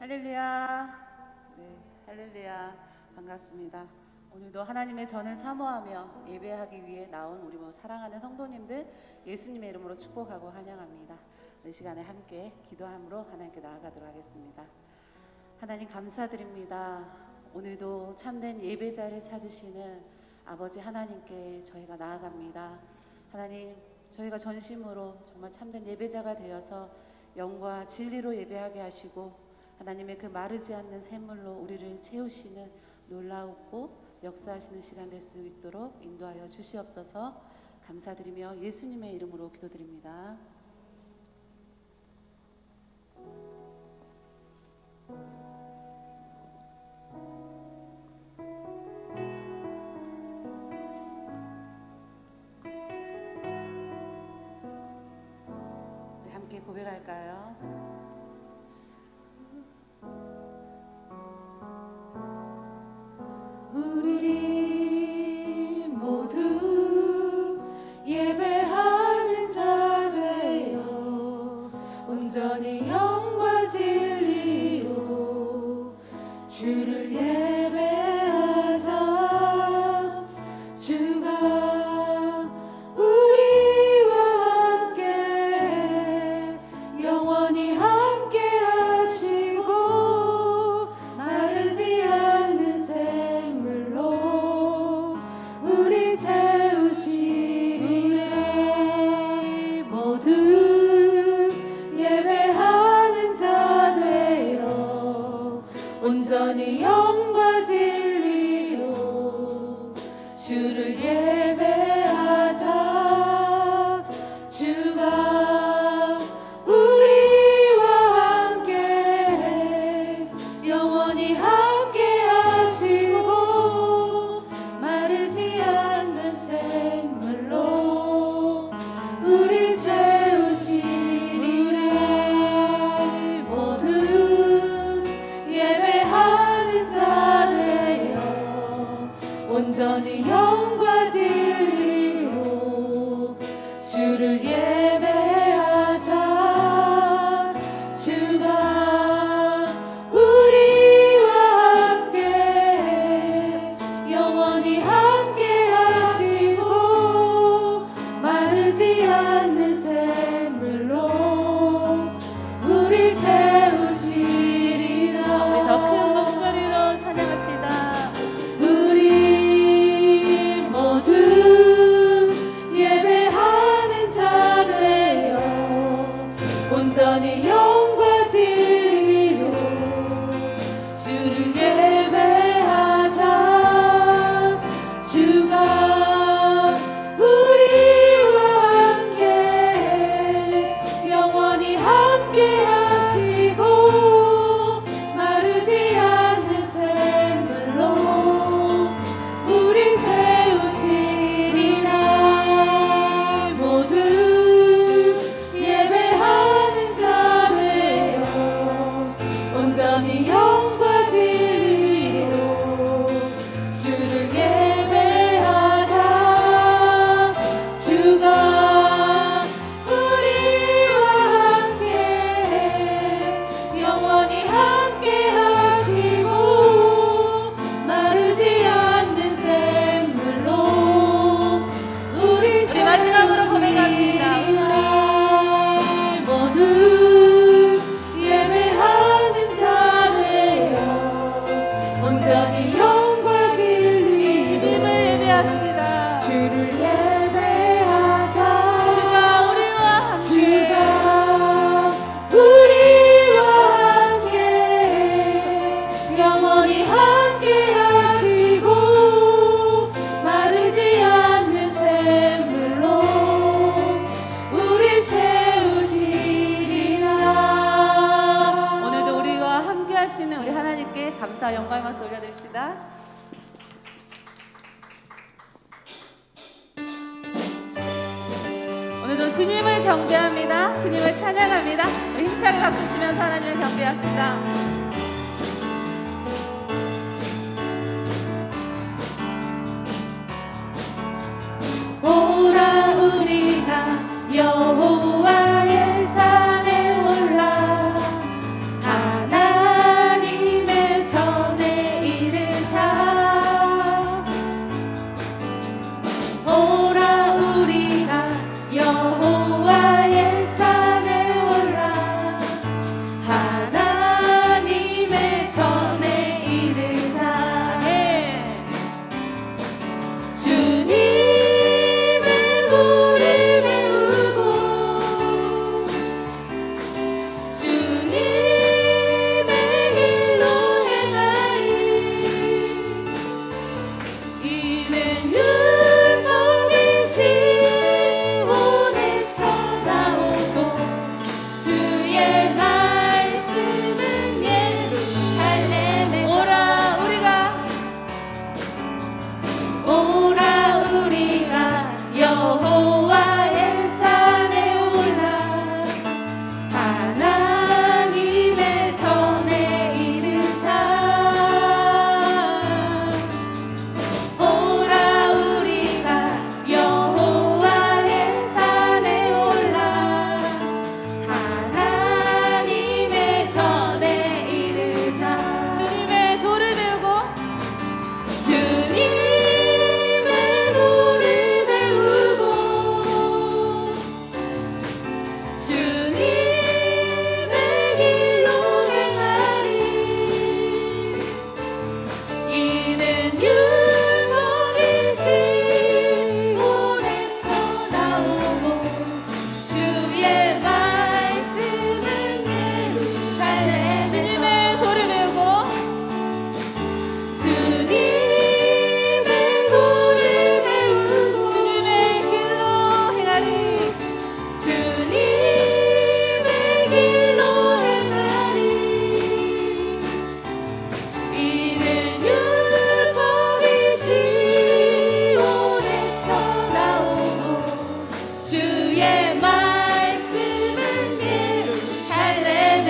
할렐루야. 네, 할렐루야. 반갑습니다. 오늘도 하나님의 전을 사모하며 예배하기 위해 나온 우리 사랑하는 성도님들 예수님의 이름으로 축복하고 환영합니다. 이 시간에 함께 기도함으로 하나님께 나아가도록 하겠습니다. 하나님 감사드립니다. 오늘도 참된 예배자를 찾으시는 아버지 하나님께 저희가 나아갑니다. 하나님, 저희가 전심으로 정말 참된 예배자가 되어서 영과 진리로 예배하게 하시고 하나님의 그 마르지 않는 샘물로 우리를 채우시는 놀라웠고 역사하시는 시간 될 수 있도록 인도하여 주시옵소서. 감사드리며 예수님의 이름으로 기도드립니다. 우리 함께 고백할까요? 우리 모두 예배하는 자 되어 온전히 영과 진리로 주를 예배하자. 주가 우리와 함께 영원히 함께 하시고 마르지 않는 샘물로 우리 채우시리니 모두 예배하는 자 되어 온전히 영과 진리로 주를 예배하자. 주가 우리와 함께 영원히 함께 하시고 마르지 않는 샘물로 우리 채우시리니 모두 예배하는 자 되어 온전히 영과 진리로 주를 예배하자. 주가 우리와 함께 영원히 함께 하시고 마르지 않는 샘물로 우리 채우시리라. 우리 더 큰 목소리로 찬양합시다. 우리 모두 예배하는 자 되어 온전히 영과 진리로 주를 예배하자. 주가 우리와 함께 영원히 함께 하시고 마르지 않는 샘물로 우리 채우시리니 모두 예배하는 자 되어 온전히 영과 진리로 주를 예배하자. 주가 우리와 함께 영원히 함께 하시고 마르지 않는 샘물로 우리 우리 마지막으로 고백합시다. 우리 모두 예배하는 자 되어 온전히 영과 진리 주님을 예배합시다. 주를 예배하자. 주가 우리와 함께 주가 우리와 함께 영원히 함께 하시고 마르지 않는 샘물로 우리 채우시리라. 오늘도 우리와 함께 하시는 우리 하나님께 감사 영광의 말씀 올려드립시다. 오늘도 주님을 경배합니다. 주님을 찬양합니다. 우리 힘차게 박수 치면서 하나님을 경배합시다. 오라 우리가 여호와의 산에 올라 하나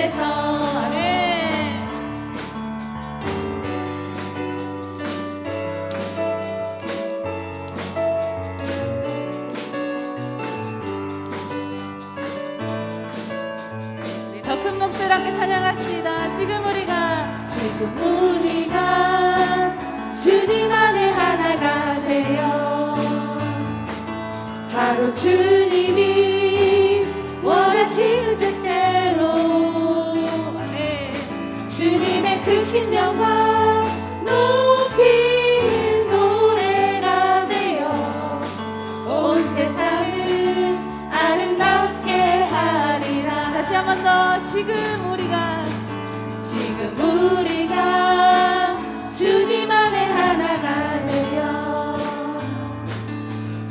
위해서. 아멘. 더 큰 목소리로 함께 찬양합시다. 지금 우리가 주님 안에 하나가 되어 바로 주님이 원하시는 뜻대로 아멘. 주님의 크신 영광 높이는 노래가 되어 온 세상을 아름답게 하리라. 다시 한 번 더. 지금 우리가 주님 안에 하나가 되어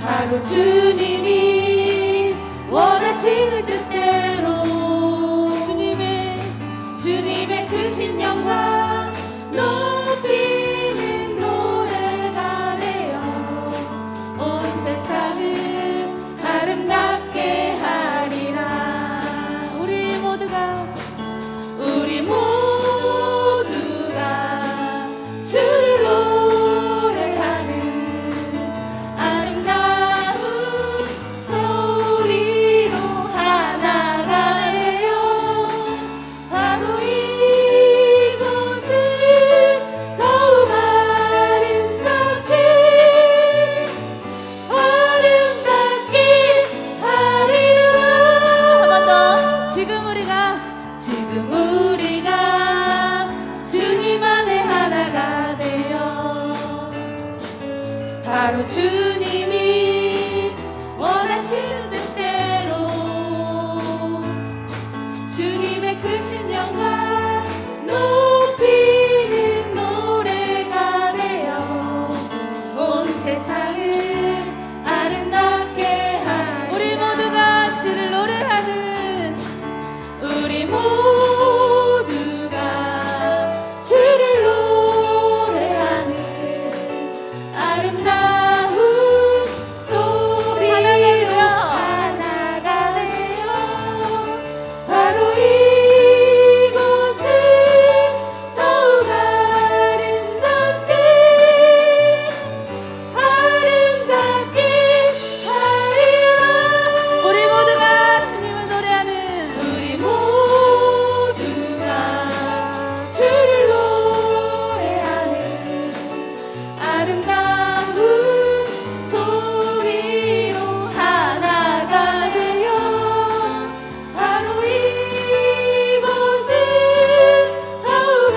바로 주님이 원하시는 뜻대로 주님의 크신 영광 높이는 노래가 되어 온 세상을 아름답게 하리라. 우리 모두가 주를 노래하는 아름다운 소리로 하나가 되어 바로 이곳을 더욱 아름답게 하리라. 한 번 더. 지금 우리가 주님 안에 하나가 되어 바로 주님이 원하시는 뜻대로 주님의 크신 영광 높이는 노래가 되어 온 세상을 아름답게 하리라. 우리 모두가 주를 노래하는 주를 노래하는 아름다운 소리로 하나가 되어 바로 이곳을 더욱 아름답게 하리라. 우리 모두가 주님을 노래하는 주를 노래하는 아름다운 소리로 하나가 되어 바로 이곳을 더욱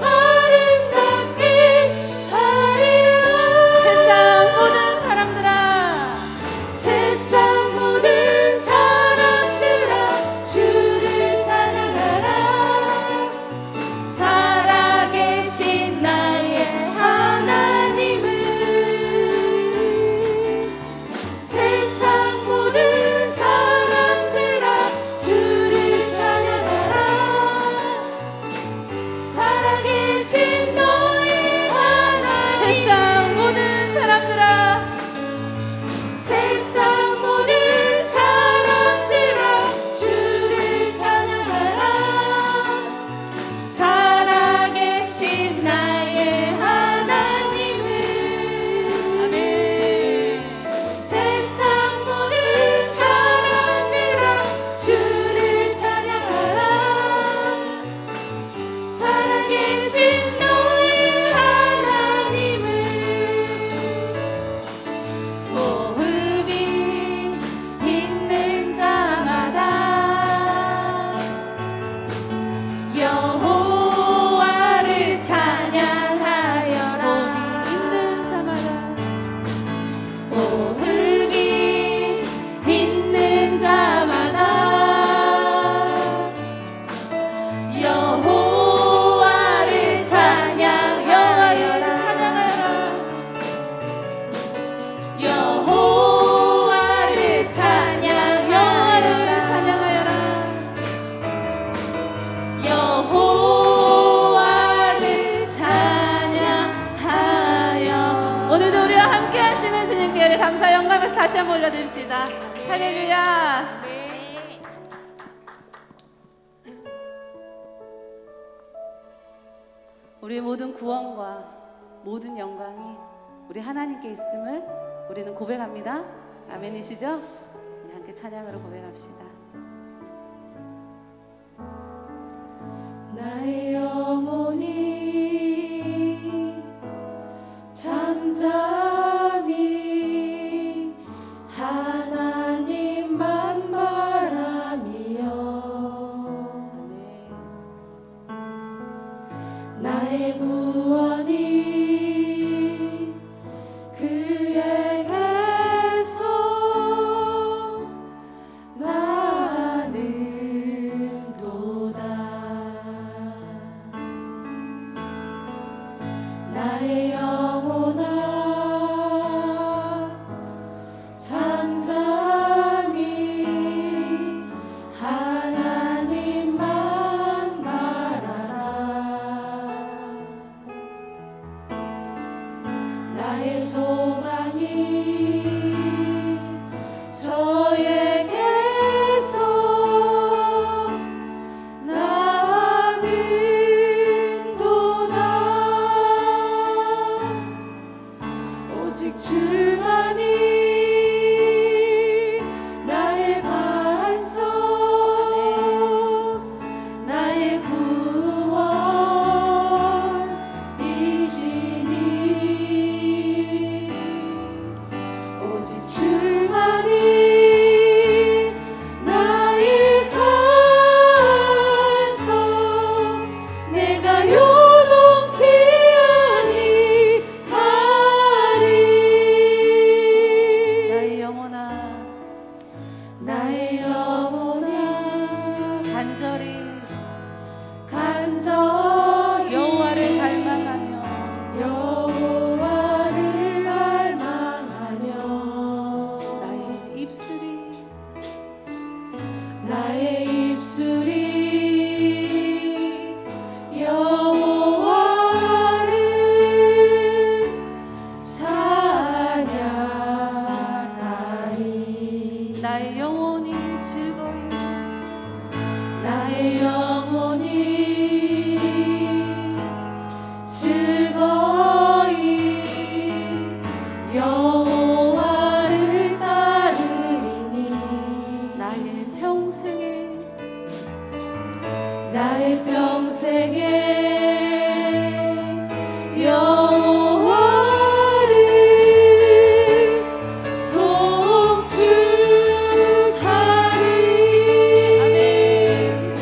아름답게 하리라. 세상 모든 사람들아 주를 찬양하라. 살아계신 나의 하나님을. 세상 모든 사람들아 주를 찬양하라. 살아계신 너의 하나님. 세상 모든 사람들아 주를 찬양하라. 살아계신 나의 하나님을. 아멘. 세상 모든 사람들아 주를 찬양하라. 살아계신 너의 하나님을. 호흡이 있는 자마다 여호와를 찬양하여라. 호흡이 있는 자마다 여호와를 찬양하여라. 여호와를 찬양하여라. 여호와를 찬양하여. 오늘도 우리와 함께 하시는 주님께 감사 영광에서 다시 한번 올려드립시다. 할렐루야. 우리의 모든 구원과 모든 영광이 우리 하나님께 있음을 우리는 고백합니다. 아멘이시죠? 우리 함께 찬양으로 고백합시다. 나의 영혼이 잠잠히 하나님만 바라며 나의 구원이 그에게서 나는 도다. 나의 영혼아 잠잠히 하나님만 바라라. 나의 소망이 저에게서 나는 도다. 오직 주만이 나의 반석 나의 구원이시니 오직 주만이 나의 산성 내가 요동치 아니하리. 나의 영혼아 나의 영혼아 간절히 여호와를 갈망하며 나의 입술이 여호와를 찬양하리. 나의 영혼이 즐거이 나의 영혼이 즐거이 여호와를 따르리니 나의 평생에 여호와를 송축하리. 아멘.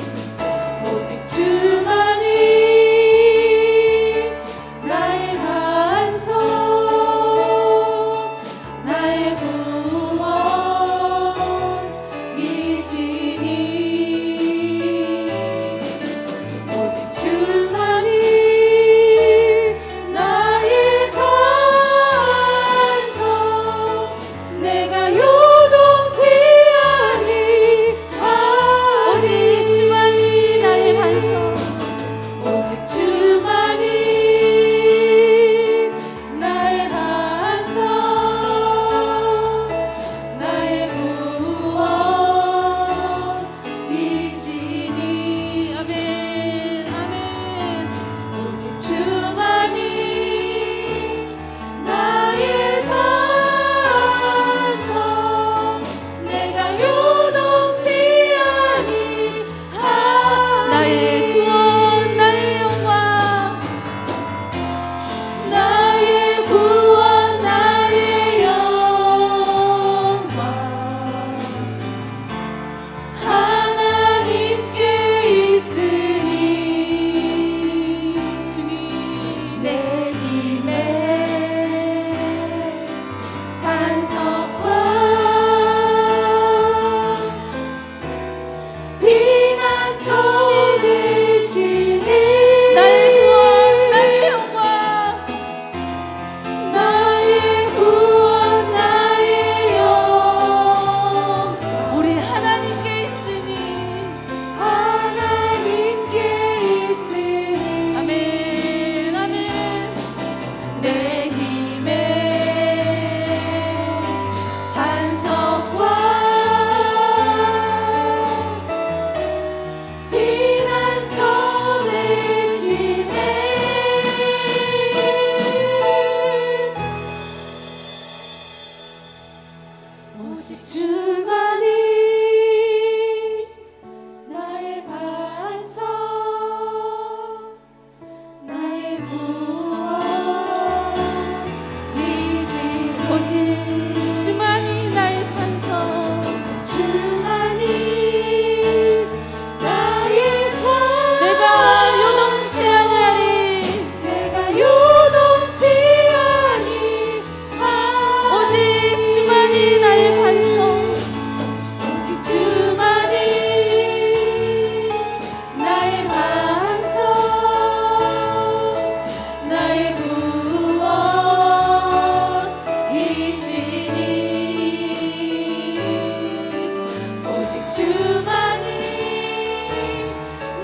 오직 주만이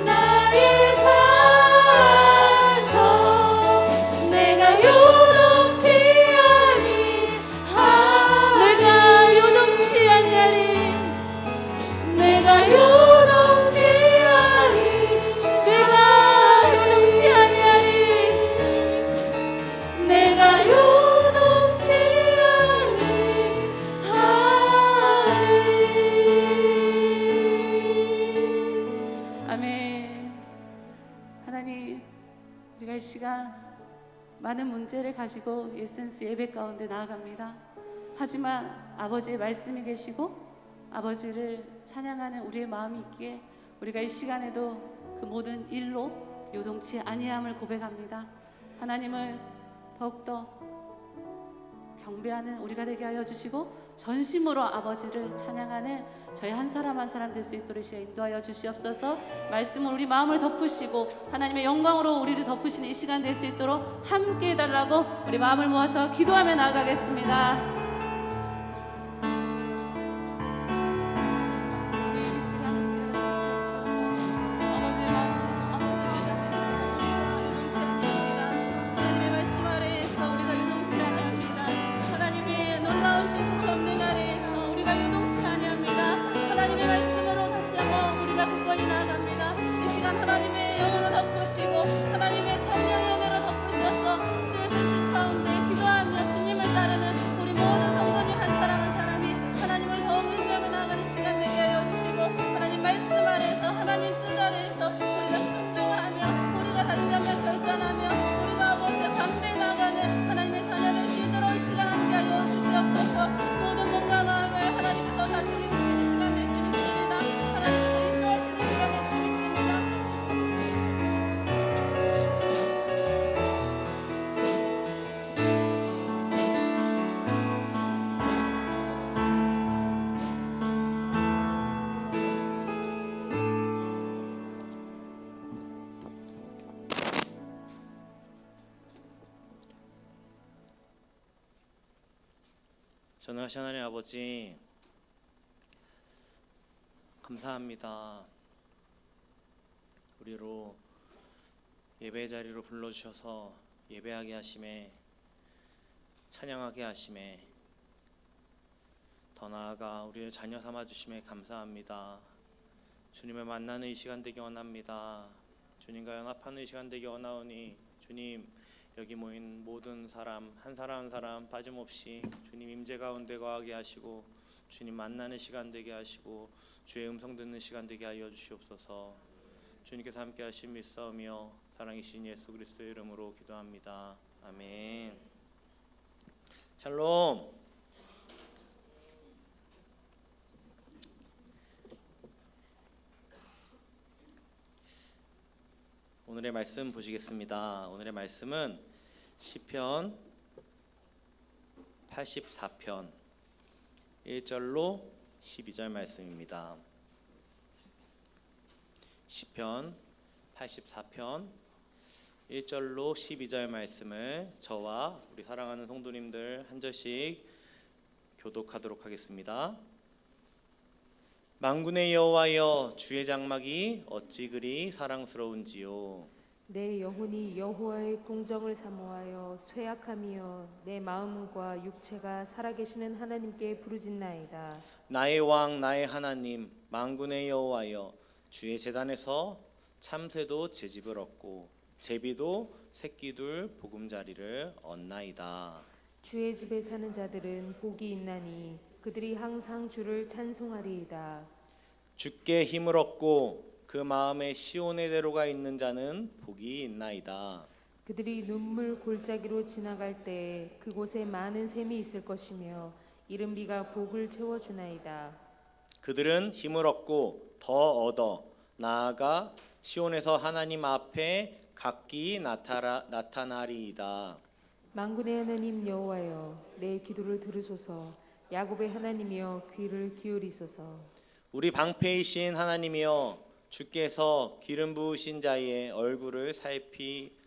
나의 산성 내가 요동치 아니하리 내가 요동치 아니하리 내가 요동치 아니하리 내가 요동치 아니하리 내가 요동치 아니하리. 아멘. 하나님, 우리가 이 시간 많은 문제를 가지고 예센스 예배 가운데 나아갑니다. 하지만 아버지의 말씀이 계시고 아버지를 찬양하는 우리의 마음이 있기에 우리가 이 시간에도 그 모든 일로 요동치 아니함을 고백합니다. 하나님을 더욱더 경배하는 우리가 되게 하여 주시고 전심으로 아버지를 찬양하는 저희 한 사람 한 사람 될 수 있도록 이 시간 인도하여 주시옵소서. 말씀으로 우리 마음을 덮으시고 하나님의 영광으로 우리를 덮으시는 이 시간 될 수 있도록 함께 해달라고 우리 마음을 모아서 기도하며 나아가겠습니다. 우리 이 시간 함께 하여 주시옵소서. 아버지의 마음으로 아버지의 요동치 않습니다. 하나님의 말씀 아래에서 우리가 요동치 않습니다. 하나님의 놀라우신 권능 아래에서 우리가 요동치 아니합니다. 하나님의 말씀으로 다시 한번 우리가 굳건히 나아갑니다. 이 시간 하나님의 영으로 덮으시고 하나님의 성령의 은혜로 덮으셔서 주의 세습 가운데 기도하며 주님을 따르는 우리 모든 성도님 한 사람 한 사람이 하나님을 더욱 의지하며 나아가는 시간 되게 하여 주시고 하나님 말씀 아래에서 하나님 뜻 아래에서 우리가 순종하며 우리가 다시 한번 결단하며 우리가 아버지의 담대히 나아가는 하나님의 자녀 될 수 있도록 이 시간 함께 하여 주시옵소서. 모든 몸과 마음을 하나님께서 다스리시는 시간 될 줄 믿습니다. 하나님께서 인도하시는 시간 될 줄 믿습니다. 전능하신 하나님 아버지, 감사합니다. 우리로 예배 자리로 불러주셔서 예배하게 하심에, 찬양하게 하심에, 더 나아가 우리를 자녀 삼아 주심에 감사합니다. 주님을 만나는 이 시간 되기 원합니다. 주님과 연합하는 이 시간 되기 원하오니 주님, 여기 모인 모든 사람 한 사람 한 사람 빠짐없이 주님 임재 가운데 거하게 하시고 주님 만나는 시간 되게 하시고 주의 음성 듣는 시간 되게 하여 주시옵소서. 주님께서 함께 하심 믿사오며 사랑이신 예수 그리스도의 이름으로 기도합니다. 아멘. 샬롬. 오늘의 말씀 보시겠습니다. 오늘의 말씀은 시편 84편 1절로 12절 말씀입니다. 시편 84편 1절로 12절 말씀을 저와 우리 사랑하는 성도님들 한 절씩 교독하도록 하겠습니다. 만군의 여호와여, 주의 장막이 어찌 그리 사랑스러운지요. 내 영혼이 여호와의 궁정을 사모하여 쇠약함이여 내 마음과 육체가 살아계시는 하나님께 부르짖나이다. 나의 왕 나의 하나님 만군의 여호와여, 주의 제단에서 참새도 제 집을 얻고 제비도 새끼둘 보금자리를 얻나이다. 주의 집에 사는 자들은 복이 있나니 그들이 항상 주를 찬송하리이다. 주께 힘을 얻고 그 마음에 시온의 대로가 있는 자는 복이 있나이다. 그들이 눈물 골짜기로 지나갈 때에 그곳에 많은 샘이 있을 것이며 이른 비가 복을 채워주나이다. 그들은 힘을 얻고 더 얻어 나아가 시온에서 하나님 앞에 각기 나타나리이다. 만군의 하나님 여호와여, 내 기도를 들으소서. 야곱의 하나님이여, 귀를 기울이소서. 우리 방패이신 하나님이여, 주께서 기름 부으신 자의 얼굴을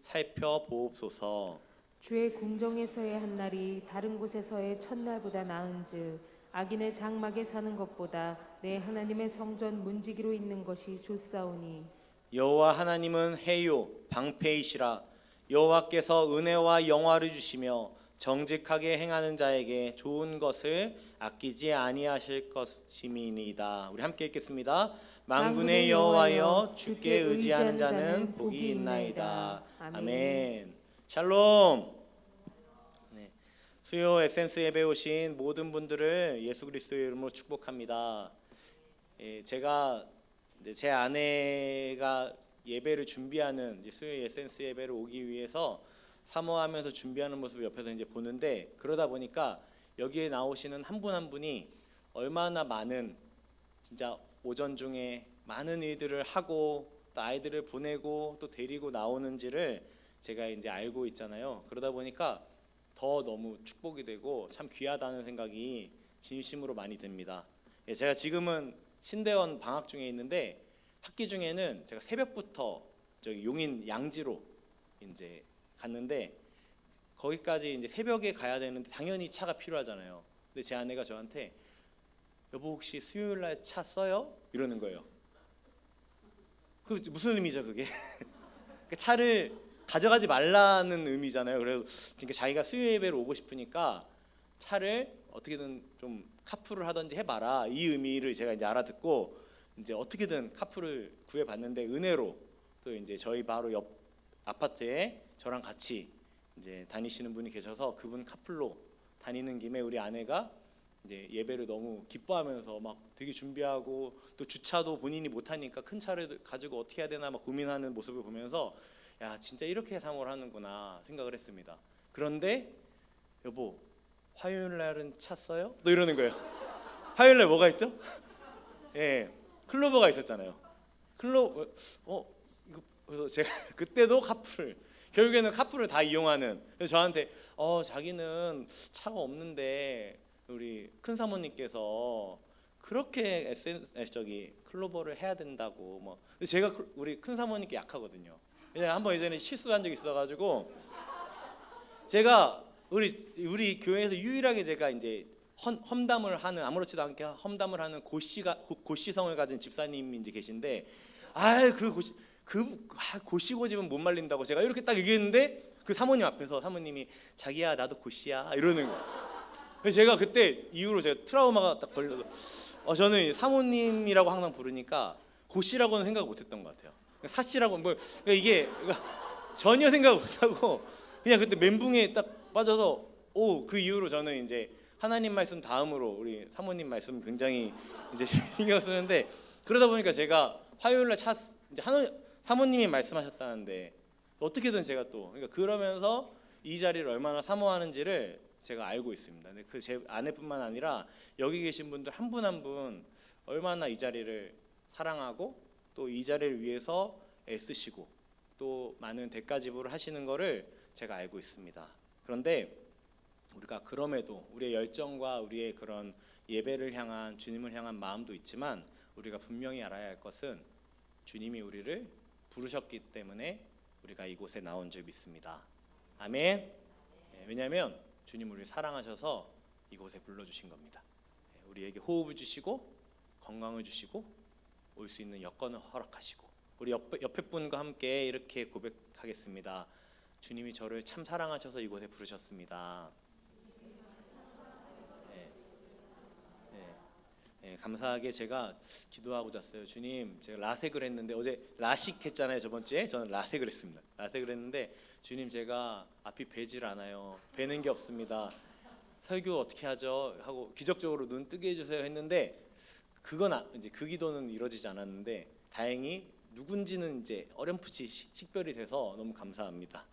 살펴보옵소서. 주의 궁정에서의 한 날이 다른 곳에서의 첫날보다 나은즉 악인의 장막에 사는 것보다 내 하나님의 성전 문지기로 있는 것이 좋사오니 여호와 하나님은 해요 방패이시라. 여호와께서 은혜와 영화를 주시며 정직하게 행하는 자에게 좋은 것을 아끼지 아니하실 것임이니이다. 우리 함께 읽겠습니다. 만군의 여호와여 주께 의지하는 자는 복이 있나이다. 아멘. 샬롬. 네. 수요 에센스 예배 오신 모든 분들을 예수 그리스도의 이름으로 축복합니다. 제가 제 아내가 예배를 준비하는 수요 에센스 예배를 오기 위해서 사모하면서 준비하는 모습을 옆에서 이제 보는데, 그러다 보니까 여기에 나오시는 한 분 한 분이 얼마나 많은 진짜 오전 중에 많은 일들을 하고 또 아이들을 보내고 또 데리고 나오는지를 제가 이제 알고 있잖아요. 그러다 보니까 더 너무 축복이 되고 참 귀하다는 생각이 진심으로 많이 듭니다. 제가 지금은 신대원 방학 중에 있는데 학기 중에는 제가 새벽부터 저기 용인 양지로 이제 갔는데, 거기까지 이제 새벽에 가야 되는데 당연히 차가 필요하잖아요. 근데 제 아내가 저한테 여보 혹시 수요일 날 차 써요? 이러는 거예요. 그 무슨 의미죠 그게? 그 차를 가져가지 말라는 의미잖아요. 그래서 그러니까 자기가 수요 예배로 오고 싶으니까 차를 어떻게든 좀 카풀을 하든지 해봐라, 이 의미를 제가 이제 알아듣고 이제 어떻게든 카풀을 구해봤는데, 은혜로 또 이제 저희 바로 옆 아파트에 저랑 같이 이제 다니시는 분이 계셔서 그분 카풀로 다니는 김에 우리 아내가 이제 예배를 너무 기뻐하면서 막 되게 준비하고, 또 주차도 본인이 못하니까 큰 차를 가지고 어떻게 해야 되나 막 고민하는 모습을 보면서 야 진짜 이렇게 사모를 하는구나 생각을 했습니다. 그런데 여보 화요일 날은 차 써요? 너 이러는 거예요. 화요일 날 뭐가 있죠? 예, 클로버가 있었잖아요. 이거 그래서 제가 그때도 카풀을, 결국에는 카풀을 다 이용하는. 그래서 저한테 자기는 차가 없는데 우리 큰 사모님께서 그렇게 클로버를 해야 된다고 뭐. 근데 제가 우리 큰 사모님께 약하거든요. 한번 예전에 실수한 적이 있어가지고 제가 우리 교회에서 유일하게 제가 이제 험담을 하는, 아무렇지도 않게 험담을 하는 고시성을 가진 집사님이 이제 계신데, 고시고집은 못 말린다고 제가 이렇게 딱 얘기했는데 그 사모님 앞에서 사모님이 자기야 나도 고시야 이러는 거예요. 그래서 제가 그때 이후로 제가 트라우마가 딱 걸려서 저는 사모님이라고 항상 부르니까 고시라고는 생각 못했던 것 같아요. 사씨라고 이게 전혀 생각 못하고 그냥 그때 멘붕에 딱 빠져서 그 이후로 저는 이제 하나님 말씀 다음으로 우리 사모님 말씀 굉장히 이제 신경 쓰는데, 그러다 보니까 제가 화요일 날 이제 사모님이 말씀하셨다는데 어떻게든 제가 또 그러면서 이 자리를 얼마나 사모하는지를 제가 알고 있습니다. 근데 그 제 아내뿐만 아니라 여기 계신 분들 한 분 한 분 얼마나 이 자리를 사랑하고 또 이 자리를 위해서 애쓰시고 또 많은 대가 지불을 하시는 거를 제가 알고 있습니다. 그런데 우리가 그럼에도 우리의 열정과 우리의 그런 예배를 향한, 주님을 향한 마음도 있지만 우리가 분명히 알아야 할 것은 주님이 우리를 부르셨기 때문에 우리가 이곳에 나온 줄 믿습니다. 아멘. 왜냐하면 주님 우리를 사랑하셔서 이곳에 불러주신 겁니다. 우리에게 호흡을 주시고 건강을 주시고 올 수 있는 여건을 허락하시고, 우리 옆에 분과 함께 이렇게 고백하겠습니다. 주님이 저를 참 사랑하셔서 이곳에 부르셨습니다. 감사하게 제가 기도하고 잤어요. 주님, 제가 라섹을 했는데, 어제 라식 했잖아요. 저번 주에 저는 라섹을 했습니다. 라섹을 했는데 주님 제가 앞이 배질 않아요. 배는 게 없습니다. 설교 어떻게 하죠? 하고 기적적으로 눈 뜨게 해주세요 했는데 그건 이제 그 기도는 이루어지지 않았는데 다행히 누군지는 이제 어렴풋이 식별이 돼서 너무 감사합니다.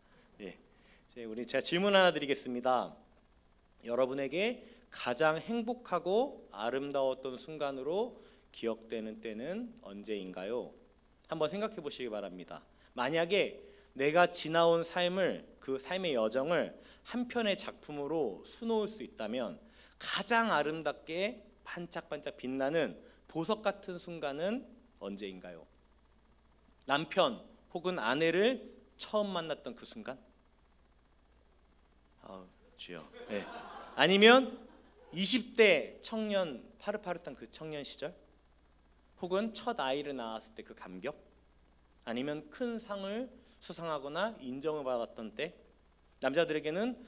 제가 질문 하나 드리겠습니다. 여러분에게 가장 행복하고 아름다웠던 순간으로 기억되는 때는 언제인가요? 한번 생각해 보시기 바랍니다. 만약에 내가 지나온 삶을, 그 삶의 여정을 한 편의 작품으로 수놓을 수 있다면 가장 아름답게 반짝반짝 빛나는 보석 같은 순간은 언제인가요? 남편 혹은 아내를 처음 만났던 그 순간? 주여. 아니면 20대 청년, 파릇파릇한 그 청년 시절, 혹은 첫 아이를 낳았을 때 그 감격, 아니면 큰 상을 수상하거나 인정을 받았던 때, 남자들에게는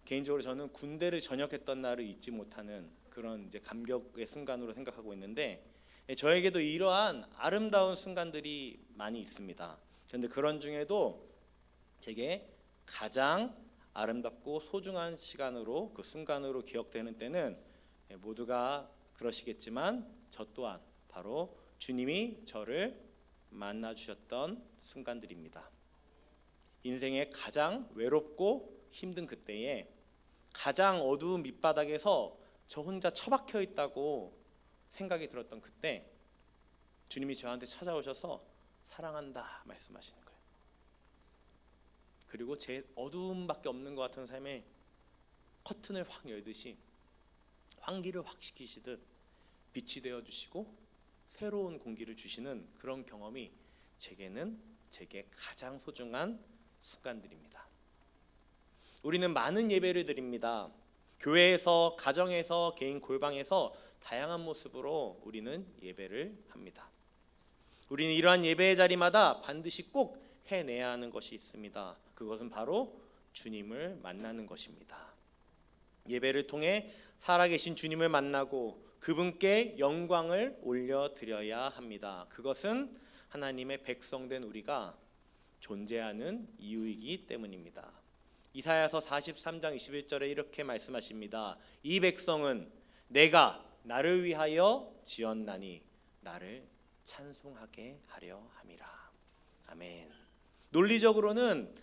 개인적으로 저는 군대를 전역했던 날을 잊지 못하는 그런 이제 감격의 순간으로 생각하고 있는데, 저에게도 이러한 아름다운 순간들이 많이 있습니다. 그런데 그런 중에도 제게 가장 아름답고 소중한 시간으로, 그 순간으로 기억되는 때는 모두가 그러시겠지만 저 또한 바로 주님이 저를 만나 주셨던 순간들입니다. 인생의 가장 외롭고 힘든 그때에, 가장 어두운 밑바닥에서 저 혼자 처박혀 있다고 생각이 들었던 그때, 주님이 저한테 찾아오셔서 사랑한다 말씀하시는 거예요. 그리고 제 어두움밖에 없는 것 같은 삶에 커튼을 확 열듯이, 환기를 확 시키시듯 빛이 되어 주시고 새로운 공기를 주시는 그런 경험이 제게 가장 소중한 순간들입니다. 우리는 많은 예배를 드립니다. 교회에서, 가정에서, 개인 골방에서 다양한 모습으로 우리는 예배를 합니다. 우리는 이러한 예배의 자리마다 반드시 꼭 해내야 하는 것이 있습니다. 그것은 바로 주님을 만나는 것입니다. 예배를 통해 살아계신 주님을 만나고 그분께 영광을 올려드려야 합니다. 그것은 하나님의 백성된 우리가 존재하는 이유이기 때문입니다. 이사야서 43장 21절에 이렇게 말씀하십니다. 이 백성은 내가 나를 위하여 지었나니 나를 찬송하게 하려 함이라. 아멘. 논리적으로는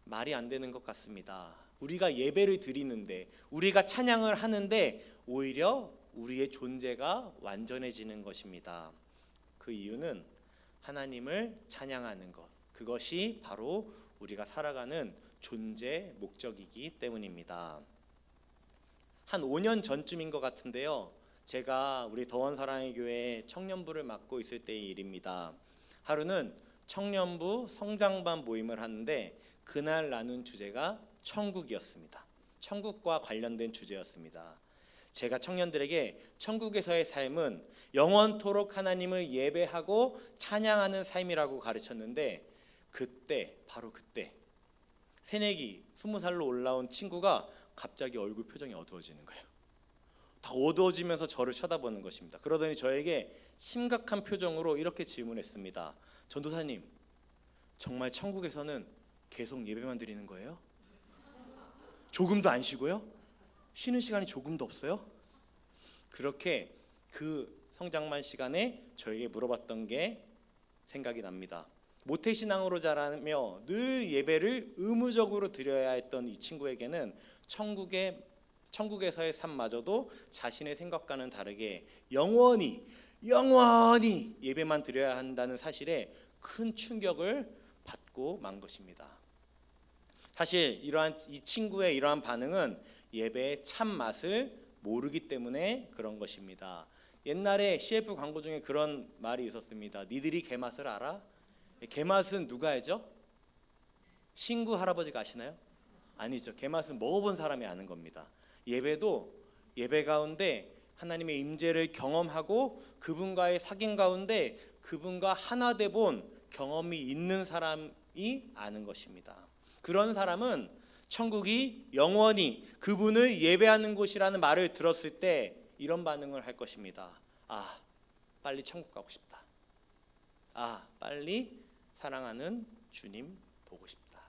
말이 안 되는 것 같습니다. 우리가 예배를 드리는데, 우리가 찬양을 하는데 오히려 우리의 존재가 완전해지는 것입니다. 그 이유는 하나님을 찬양하는 것, 그것이 바로 우리가 살아가는 존재 목적이기 때문입니다. 한 5년 전쯤인 것 같은데요, 제가 우리 더원 사랑의 교회 청년부를 맡고 있을 때의 일입니다. 하루는 청년부 성장반 모임을 하는데 그날 나눈 주제가 천국이었습니다. 천국과 관련된 주제였습니다. 제가 청년들에게 천국에서의 삶은 영원토록 하나님을 예배하고 찬양하는 삶이라고 가르쳤는데, 바로 그때 새내기 20살로 올라온 친구가 갑자기 얼굴 표정이 어두워지는 거예요. 다 어두워지면서 저를 쳐다보는 것입니다. 그러더니 저에게 심각한 표정으로 이렇게 질문했습니다. 전도사님, 정말 천국에서는 계속 예배만 드리는 거예요? 조금도 안 쉬고요? 쉬는 시간이 조금도 없어요? 그렇게 그 성장만 시간에 저에게 물어봤던 게 생각이 납니다. 모태신앙으로 자라며 늘 예배를 의무적으로 드려야 했던 이 친구에게는 천국에서의 삶마저도 자신의 생각과는 다르게 영원히 예배만 드려야 한다는 사실에 큰 충격을 받고 만 것입니다. 사실 이 친구의 이러한 반응은 예배의 참 맛을 모르기 때문에 그런 것입니다. 옛날에 CF 광고 중에 그런 말이 있었습니다. 니들이 개맛을 알아? 개맛은 누가 알죠? 신구 할아버지가 아시나요? 아니죠. 개맛은 먹어본 사람이 아는 겁니다. 예배도 예배 가운데 하나님의 임재를 경험하고 그분과의 사귐 가운데 그분과 하나 돼 본 경험이 있는 사람이 아는 것입니다. 그런 사람은 천국이 영원히 그분을 예배하는 곳이라는 말을 들었을 때 이런 반응을 할 것입니다. 아, 빨리 천국 가고 싶다. 아, 빨리 사랑하는 주님 보고 싶다.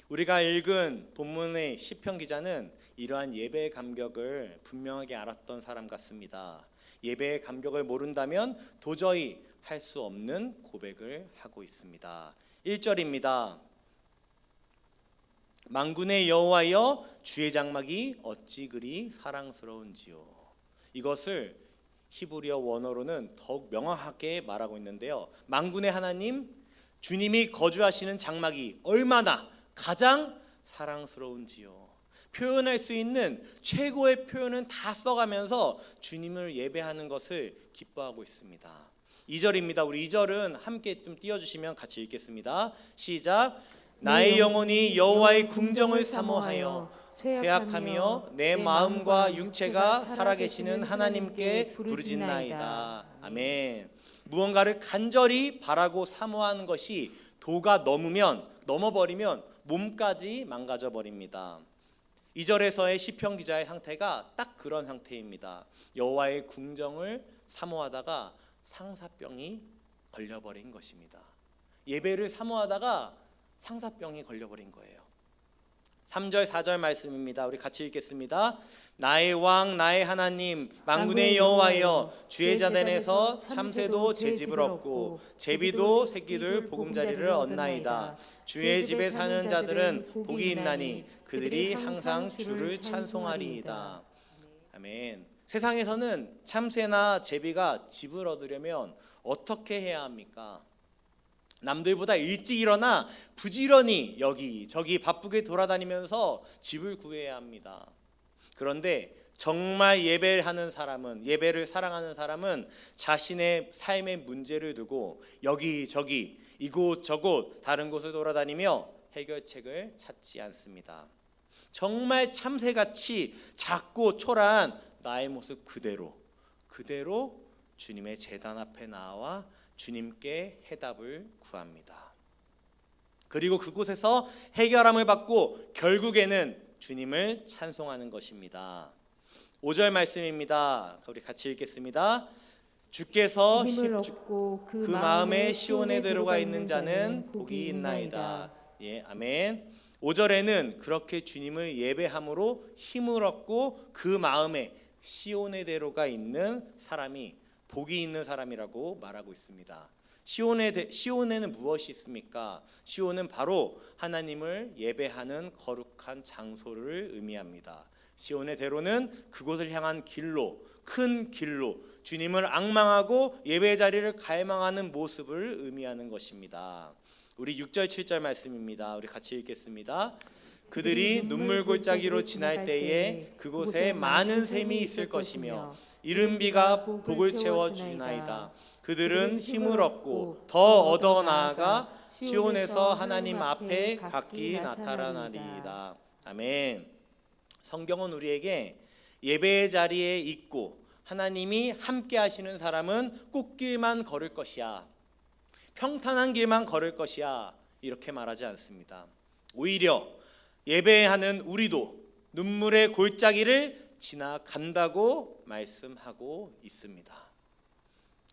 우리가 읽은 본문의 시편 기자는 이러한 예배의 감격을 분명하게 알았던 사람 같습니다. 예배의 감격을 모른다면 도저히 할 수 없는 고백을 하고 있습니다. 1절입니다. 만군의 여호와여, 주의 장막이 어찌 그리 사랑스러운지요. 이것을 히브리어 원어로는 더욱 명확하게 말하고 있는데요. 만군의 하나님, 주님이 거주하시는 장막이 얼마나 가장 사랑스러운지요. 표현할 수 있는 최고의 표현은 다 써가면서 주님을 예배하는 것을 기뻐하고 있습니다. 2절입니다. 우리 2절은 함께 좀 띄워주시면 같이 읽겠습니다. 시작. 나의 영혼이 여호와의 궁정을 사모하여 쇠약하며 내 마음과 육체가 살아계시는 하나님께 부르짖나이다. 아멘. 무언가를 간절히 바라고 사모하는 것이 도가 넘어버리면 몸까지 망가져 버립니다. 2절에서의 시편 기자의 상태가 딱 그런 상태입니다. 여호와의 궁정을 사모하다가 상사병이 걸려버린 것입니다. 예배를 사모하다가 상사병이 걸려버린 거예요. 3절 4절 말씀입니다. 우리 같이 읽겠습니다. 나의 왕 나의 하나님 만군의 여호와여, 주의 자단에서 참새도 제 집을 얻고 제비도 새끼들 보금자리를 얻나이다. 주의 집에 사는 자들은 복이 있나니 그들이 항상 주를 찬송하리이다. 아멘. 세상에서는 참새나 제비가 집을 얻으려면 어떻게 해야 합니까? 남들보다 일찍 일어나 부지런히 여기저기 바쁘게 돌아다니면서 집을 구해야 합니다. 그런데 정말 예배를 사랑하는 사람은 자신의 삶의 문제를 두고 여기저기 이곳저곳 다른 곳을 돌아다니며 해결책을 찾지 않습니다. 정말 참새같이 작고 초라한 나의 모습 그대로 주님의 제단 앞에 나와 주님께 해답을 구합니다. 그리고 그곳에서 해결함을 받고 결국에는 주님을 찬송하는 것입니다. 5절 말씀입니다. 우리 같이 읽겠습니다. 주께서 힘을 얻고 그 마음에 시온에 들어가 있는 자는 복이 있나이다. 예, 아멘. 5절에는 그렇게 주님을 예배함으로 힘을 얻고 그 마음에 시온에 들어가 있는 사람이 복이 있는 사람이라고 말하고 있습니다. 시온에는 무엇이 있습니까? 시온은 바로 하나님을 예배하는 거룩한 장소를 의미합니다. 시온의 대로는 그곳을 향한 큰 길로 주님을 앙망하고 예배 자리를 갈망하는 모습을 의미하는 것입니다. 우리 6절 7절 말씀입니다. 우리 같이 읽겠습니다. 그들이 눈물 골짜기로 지날 때에 그곳에 많은 샘이 있을 것이며 이른 비가 복을 채워 주나이다. 그들은 힘을 얻고 더 얻어 나아가 시온에서 하나님 앞에 각기 나타나리이다. 아멘. 성경은 우리에게 예배의 자리에 있고 하나님이 함께 하시는 사람은 꽃길만 걸을 것이야, 평탄한 길만 걸을 것이야, 이렇게 말하지 않습니다. 오히려 예배하는 우리도 눈물의 골짜기를 지나간다고 말씀하고 있습니다.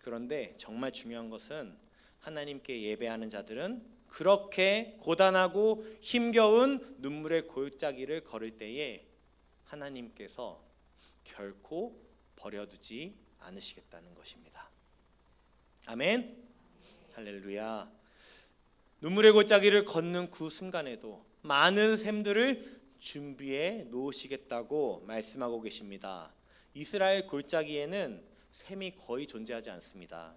그런데 정말 중요한 것은 하나님께 예배하는 자들은 그렇게 고단하고 힘겨운 눈물의 골짜기를 걸을 때에 하나님께서 결코 버려두지 않으시겠다는 것입니다. 아멘. 할렐루야. 눈물의 골짜기를 걷는 그 순간에도 많은 샘들을 준비해 놓으시겠다고 말씀하고 계십니다. 이스라엘 골짜기에는 샘이 거의 존재하지 않습니다.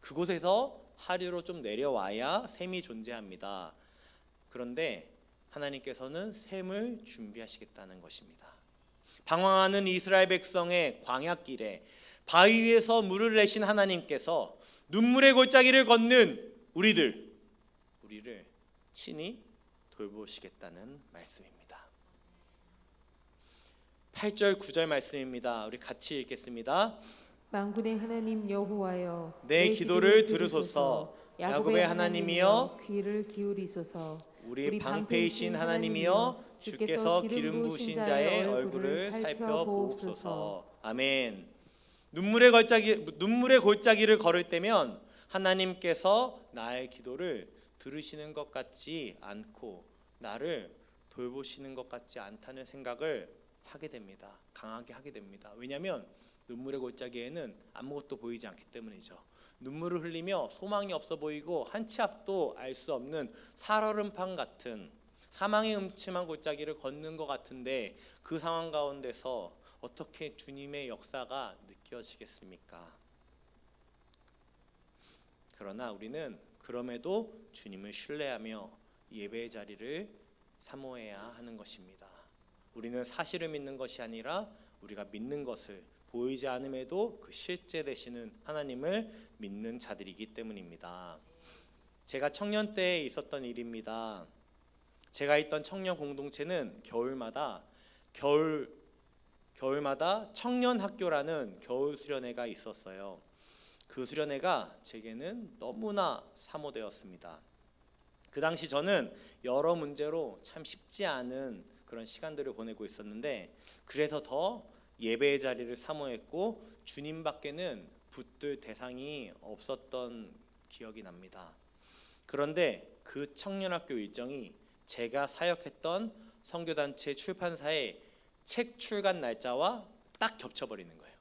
그곳에서 하류로 좀 내려와야 샘이 존재합니다. 그런데 하나님께서는 샘을 준비하시겠다는 것입니다. 방황하는 이스라엘 백성의 광야길에 바위 위에서 물을 내신 하나님께서 눈물의 골짜기를 걷는 우리를 친히 돌보시겠다는 말씀입니다. 8절 9절 말씀입니다. 우리 같이 읽겠습니다. 만군의 하나님 여호와여, 내 기도를 들으소서. 야곱의 하나님이여, 귀를 기울이소서. 우리 방패이신 하나님이여, 주께서 기름 부으신 자의 얼굴을 살펴보옵소서. 아멘. 눈물의 골짜기를 걸을 때면 하나님께서 나의 기도를 들으시는 것 같지 않고 나를 돌보시는 것 같지 않다는 생각을 하게 됩니다. 강하게 하게 됩니다. 왜냐하면 눈물의 골짜기에는 아무것도 보이지 않기 때문이죠. 눈물을 흘리며 소망이 없어 보이고 한 치 앞도 알 수 없는 살얼음판 같은 사망의 음침한 골짜기를 걷는 것 같은데 그 상황 가운데서 어떻게 주님의 역사가 느껴지겠습니까? 그러나 우리는 그럼에도 주님을 신뢰하며 예배의 자리를 사모해야 하는 것입니다. 우리는 사실을 믿는 것이 아니라 우리가 믿는 것을 보이지 않음에도 그 실제 되시는 하나님을 믿는 자들이기 때문입니다. 제가 청년 때에 있었던 일입니다. 제가 있던 청년 공동체는 겨울마다 청년 학교라는 겨울 수련회가 있었어요. 그 수련회가 제게는 너무나 사모되었습니다. 그 당시 저는 여러 문제로 참 쉽지 않은 그런 시간들을 보내고 있었는데, 그래서 더 예배의 자리를 사모했고 주님밖에는 붙들 대상이 없었던 기억이 납니다. 그런데 그 청년학교 일정이 제가 사역했던 선교단체 출판사의 책 출간 날짜와 딱 겹쳐버리는 거예요.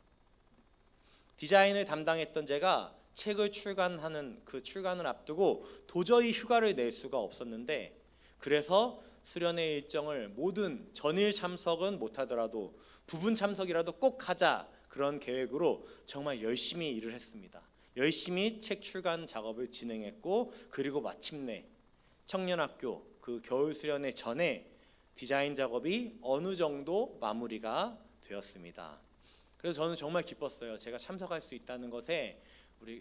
디자인을 담당했던 제가 책을 출간하는 그 출간을 앞두고 도저히 휴가를 낼 수가 없었는데, 그래서 수련회 일정을 모든 전일 참석은 못하더라도 부분 참석이라도 꼭 하자, 그런 계획으로 정말 열심히 일을 했습니다. 열심히 책 출간 작업을 진행했고, 그리고 마침내 청년학교 그 겨울 수련회 전에 디자인 작업이 어느 정도 마무리가 되었습니다. 그래서 저는 정말 기뻤어요. 제가 참석할 수 있다는 것에,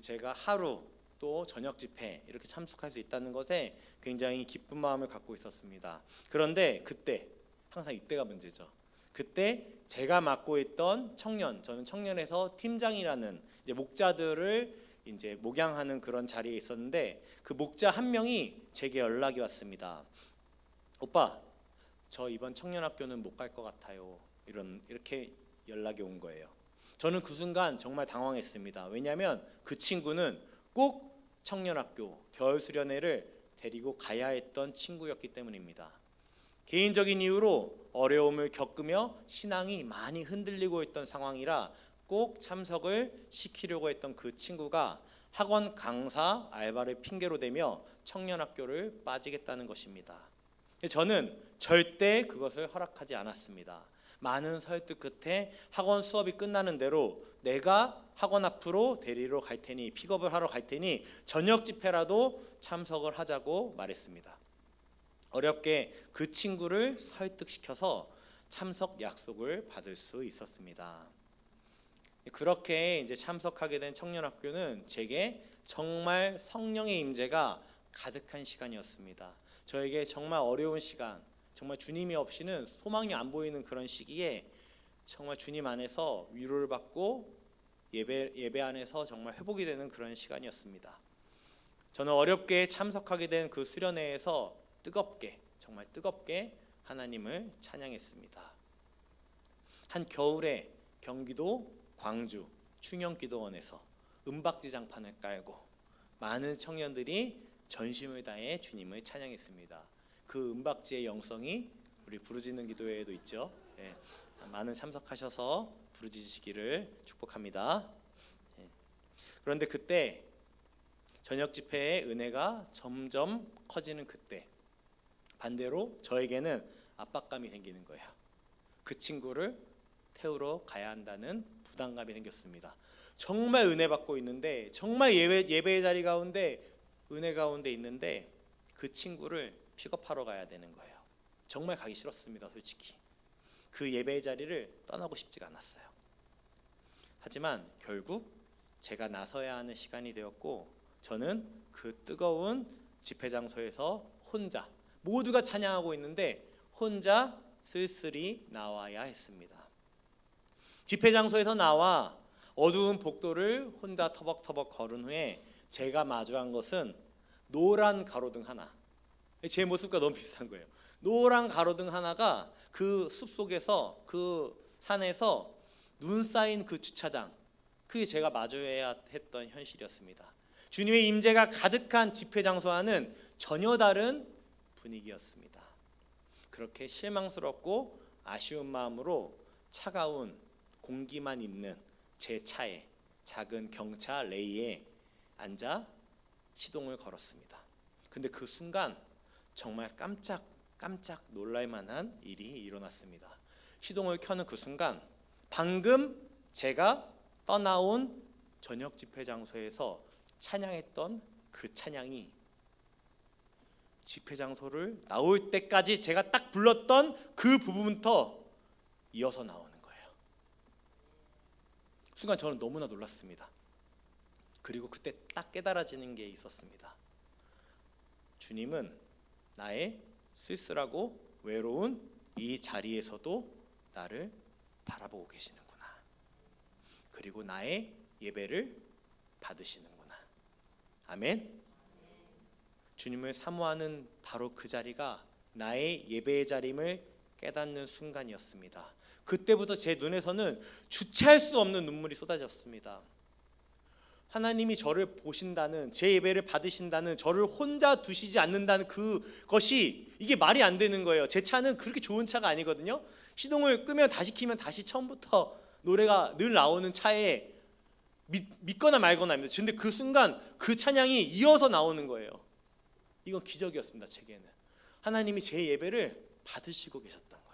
제가 하루 또 저녁 집회 이렇게 참석할 수 있다는 것에 굉장히 기쁜 마음을 갖고 있었습니다. 그런데 그때, 항상 이때가 문제죠. 그때 제가 맡고 있던 저는 청년에서 팀장이라는 이제 목자들을 이제 목양하는 그런 자리에 있었는데, 그 목자 한 명이 제게 연락이 왔습니다. 오빠, 저 이번 청년학교는 못 갈 것 같아요. 이렇게 연락이 온 거예요. 저는 그 순간 정말 당황했습니다. 왜냐하면 그 친구는 꼭 청년학교 겨울 수련회를 데리고 가야 했던 친구였기 때문입니다. 개인적인 이유로 어려움을 겪으며 신앙이 많이 흔들리고 있던 상황이라 꼭 참석을 시키려고 했던 그 친구가 학원 강사 알바를 핑계로 대며 청년학교를 빠지겠다는 것입니다. 저는 절대 그것을 허락하지 않았습니다. 많은 설득 끝에 학원 수업이 끝나는 대로 내가 학원 앞으로 데리러 갈 테니, 픽업을 하러 갈 테니 저녁 집회라도 참석을 하자고 말했습니다. 어렵게 그 친구를 설득시켜서 참석 약속을 받을 수 있었습니다. 그렇게 이제 참석하게 된 청년학교는 제게 정말 성령의 임재가 가득한 시간이었습니다. 저에게 정말 어려운 시간, 정말 주님이 없이는 소망이 안 보이는 그런 시기에 정말 주님 안에서 위로를 받고 예배 안에서 정말 회복이 되는 그런 시간이었습니다. 저는 어렵게 참석하게 된 그 수련회에서 정말 뜨겁게 하나님을 찬양했습니다. 한 겨울에 경기도 광주 충영기도원에서 은박지장판을 깔고 많은 청년들이 전심을 다해 주님을 찬양했습니다. 그 은박지의 영성이 우리 부르짖는 기도회에도 있죠. 예, 많은 참석하셔서 부르짖으시기를 축복합니다. 예. 그런데 그때 저녁 집회의 은혜가 점점 커지는 그때, 반대로 저에게는 압박감이 생기는 거예요. 그 친구를 태우러 가야 한다는 부담감이 생겼습니다. 정말 은혜 받고 있는데, 정말 예배의 자리 가운데 은혜 가운데 있는데 그 친구를 픽업하러 가야 되는 거예요. 정말 가기 싫었습니다. 솔직히 그 예배의 자리를 떠나고 싶지가 않았어요. 하지만 결국 제가 나서야 하는 시간이 되었고, 저는 그 뜨거운 집회 장소에서 혼자, 모두가 찬양하고 있는데 혼자 쓸쓸히 나와야 했습니다. 집회 장소에서 나와 어두운 복도를 혼자 터벅터벅 걸은 후에 제가 마주한 것은 노란 가로등 하나. 제 모습과 너무 비슷한 거예요. 노란 가로등 하나가 그 숲속에서, 그 산에서 눈 쌓인 그 주차장, 그게 제가 마주해야 했던 현실이었습니다. 주님의 임재가 가득한 집회 장소와는 전혀 다른 분위기였습니다. 그렇게 실망스럽고 아쉬운 마음으로 차가운 공기만 있는 제 차에, 작은 경차 레이에 앉아 시동을 걸었습니다. 근데 그 순간 정말 깜짝 놀랄 만한 일이 일어났습니다. 시동을 켜는 그 순간 방금 제가 떠나온 저녁 집회 장소에서 찬양했던 그 찬양이 집회 장소를 나올 때까지 제가 딱 불렀던 그 부분부터 이어서 나오는 거예요. 순간 저는 너무나 놀랐습니다. 그리고 그때 딱 깨달아지는 게 있었습니다. 주님은 나의 쓸쓸하고 외로운 이 자리에서도 나를 바라보고 계시는구나. 그리고 나의 예배를 받으시는구나. 아멘. 주님을 사모하는 바로 그 자리가 나의 예배의 자림을 깨닫는 순간이었습니다. 그때부터 제 눈에서는 주체할 수 없는 눈물이 쏟아졌습니다. 하나님이 저를 보신다는, 제 예배를 받으신다는, 저를 혼자 두시지 않는다는 그것이 이게 말이 안 되는 거예요. 제 차는 그렇게 좋은 차가 아니거든요. 시동을 끄면 다시 키면 다시 처음부터 노래가 늘 나오는 차에 믿거나 말거나 합니다. 근데 그 순간 그 찬양이 이어서 나오는 거예요. 이건 기적이었습니다. 제게는 하나님이 제 예배를 받으시고 계셨던 거예요.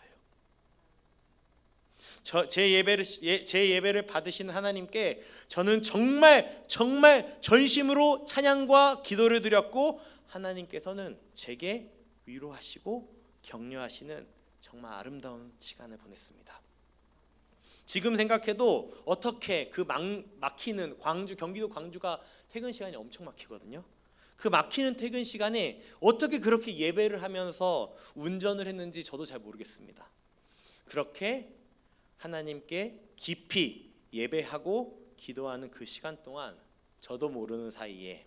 제 예배를 받으시는 하나님께 저는 정말 전심으로 찬양과 기도를 드렸고, 하나님께서는 제게 위로하시고 격려하시는 정말 아름다운 시간을 보냈습니다. 지금 생각해도 어떻게 그 막히는 경기도 광주가 퇴근 시간이 엄청 막히거든요. 그 막히는 퇴근 시간에 어떻게 그렇게 예배를 하면서 운전을 했는지 저도 잘 모르겠습니다. 그렇게 하나님께 깊이 예배하고 기도하는 그 시간 동안 저도 모르는 사이에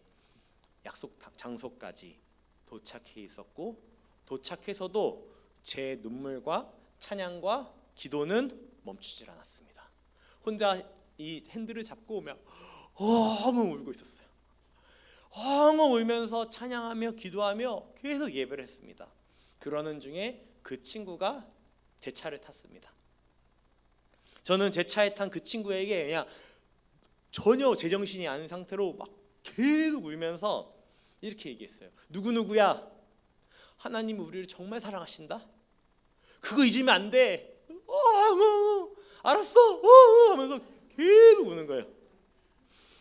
약속 장소까지 도착해 있었고, 도착해서도 제 눈물과 찬양과 기도는 멈추질 않았습니다. 혼자 이 핸들을 잡고 오면 엉엉 울고 있었어요. 엉엉 울면서 찬양하며 기도하며 계속 예배를 했습니다. 그러는 중에 그 친구가 제 차를 탔습니다. 저는 제 차에 탄 그 친구에게 그냥 전혀 제정신이 아닌 상태로 막 계속 울면서 이렇게 얘기했어요. 누구누구야, 하나님이 우리를 정말 사랑하신다. 그거 잊으면 안 돼. 알았어 하면서 계속 우는 거예요.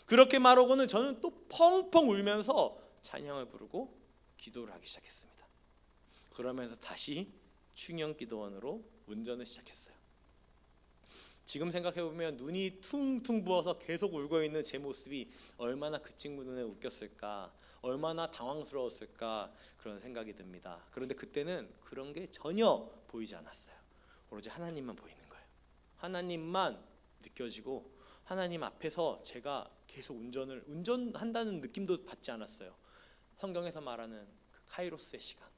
그렇게 말하고는 저는 또 펑펑 울면서 찬양을 부르고 기도를 하기 시작했습니다. 그러면서 다시 충영기도원으로 운전을 시작했어요. 지금 생각해보면 눈이 퉁퉁 부어서 계속 울고 있는 제 모습이 얼마나 그 친구 눈에 웃겼을까, 얼마나 당황스러웠을까, 그런 생각이 듭니다. 그런데 그때는 그런 게 전혀 보이지 않았어요. 오로지 하나님만 보이는 거예요. 하나님만 느껴지고, 하나님 앞에서 제가 계속 운전한다는 느낌도 받지 않았어요. 성경에서 말하는 그 카이로스의 시간,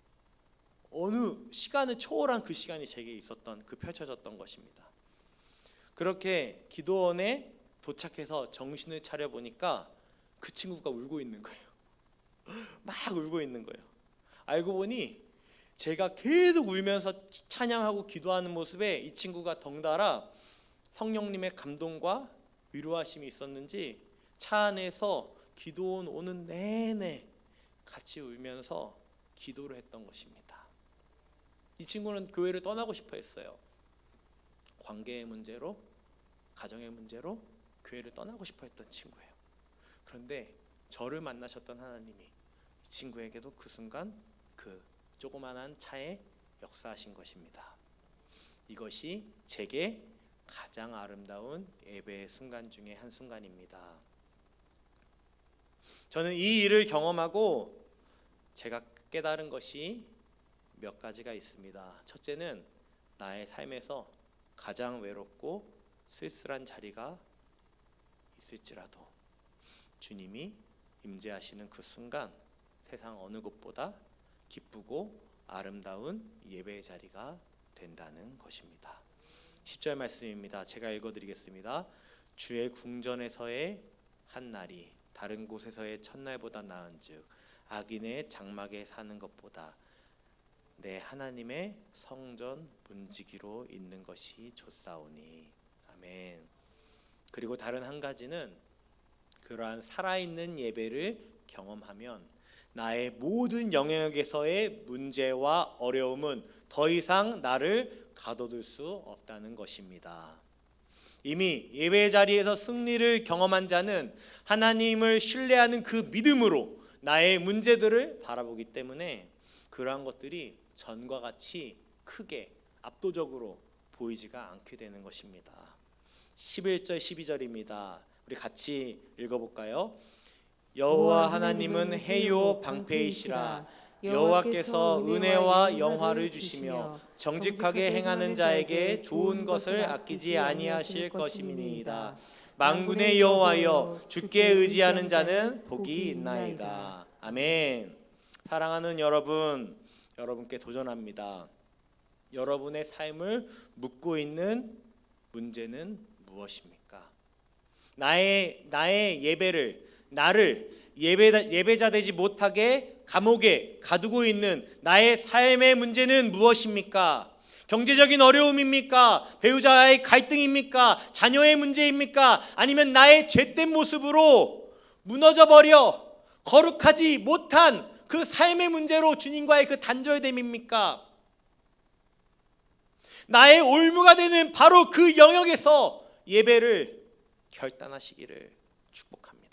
어느 시간을 초월한 그 시간이 제게 있었던, 펼쳐졌던 것입니다. 그렇게 기도원에 도착해서 정신을 차려 보니까 그 친구가 울고 있는 거예요. 막 울고 있는 거예요. 알고 보니 제가 계속 울면서 찬양하고 기도하는 모습에 이 친구가 덩달아 성령님의 감동과 위로하심이 있었는지 차 안에서 기도원 오는 내내 같이 울면서 기도를 했던 것입니다. 이 친구는 교회를 떠나고 싶어 했어요. 관계의 문제로, 가정의 문제로 교회를 떠나고 싶어 했던 친구예요. 그런데 저를 만나셨던 하나님이 이 친구에게도 그 순간 그 조그만한 차에 역사하신 것입니다. 이것이 제게 가장 아름다운 예배의 순간 중에 한 순간입니다. 저는 이 일을 경험하고 제가 깨달은 것이 몇 가지가 있습니다. 첫째는 나의 삶에서 가장 외롭고 쓸쓸한 자리가 있을지라도 주님이 임재하시는 그 순간 세상 어느 곳보다 기쁘고 아름다운 예배의 자리가 된다는 것입니다. 10절 말씀입니다. 제가 읽어드리겠습니다. 주의 궁전에서의 한 날이 다른 곳에서의 첫날보다 나은즉 악인의 장막에 사는 것보다 내 하나님의 성전 문지기로 있는 것이 좋사오니. 아멘. 그리고 다른 한 가지는 그러한 살아있는 예배를 경험하면 나의 모든 영역에서의 문제와 어려움은 더 이상 나를 가둬둘 수 없다는 것입니다. 이미 예배 자리에서 승리를 경험한 자는 하나님을 신뢰하는 그 믿음으로 나의 문제들을 바라보기 때문에 그러한 것들이 전과 같이 크게 압도적으로 보이지가 않게 되는 것입니다. 11절 12절입니다. 우리 같이 읽어볼까요? 여호와 하나님은 해요 방패이시라. 여호와께서 은혜와 영화를 주시며 정직하게 행하는 자에게 좋은 것을 아끼지 아니하실 것임이니이다. 만군의 여호와여, 주께 의지하는 자는 복이 있나이다. 아멘. 사랑하는 여러분, 여러분께 도전합니다. 여러분의 삶을 묻고 있는 문제는 무엇입니까? 나의 예배를, 나를 예배자 되지 못하게 감옥에 가두고 있는 나의 삶의 문제는 무엇입니까? 경제적인 어려움입니까? 배우자와의 갈등입니까? 자녀의 문제입니까? 아니면 나의 죄된 모습으로 무너져버려 거룩하지 못한 그 삶의 문제로 주님과의 그 단절됨입니까? 나의 올무가 되는 바로 그 영역에서 예배를 결단하시기를 축복합니다.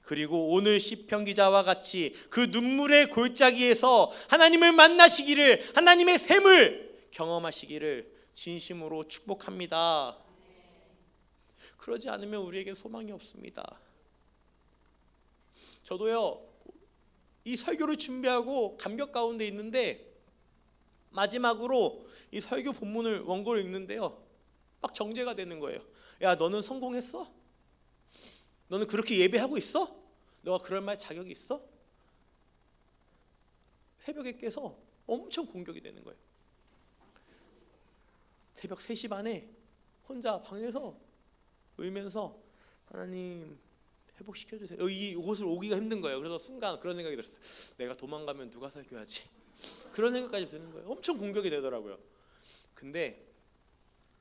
그리고 오늘 시편 기자와 같이 그 눈물의 골짜기에서 하나님을 만나시기를, 하나님의 샘을 경험하시기를 진심으로 축복합니다. 그러지 않으면 우리에게 소망이 없습니다. 저도요, 이 설교를 준비하고 감격 가운데 있는데 마지막으로 이 설교 본문을 원고를 읽는데요, 막 정죄가 되는 거예요. 야, 너는 성공했어? 너는 그렇게 예배하고 있어? 너가 그럴 말 자격이 있어? 새벽에 깨서 엄청 공격이 되는 거예요. 새벽 3시 반에 혼자 방에서 울면서 하나님 회복시켜주세요. 이곳을 오기가 힘든 거예요. 그래서 순간 그런 생각이 들었어요. 내가 도망가면 누가 설교하지? 그런 생각까지 드는 거예요. 엄청 공격이 되더라고요. 근데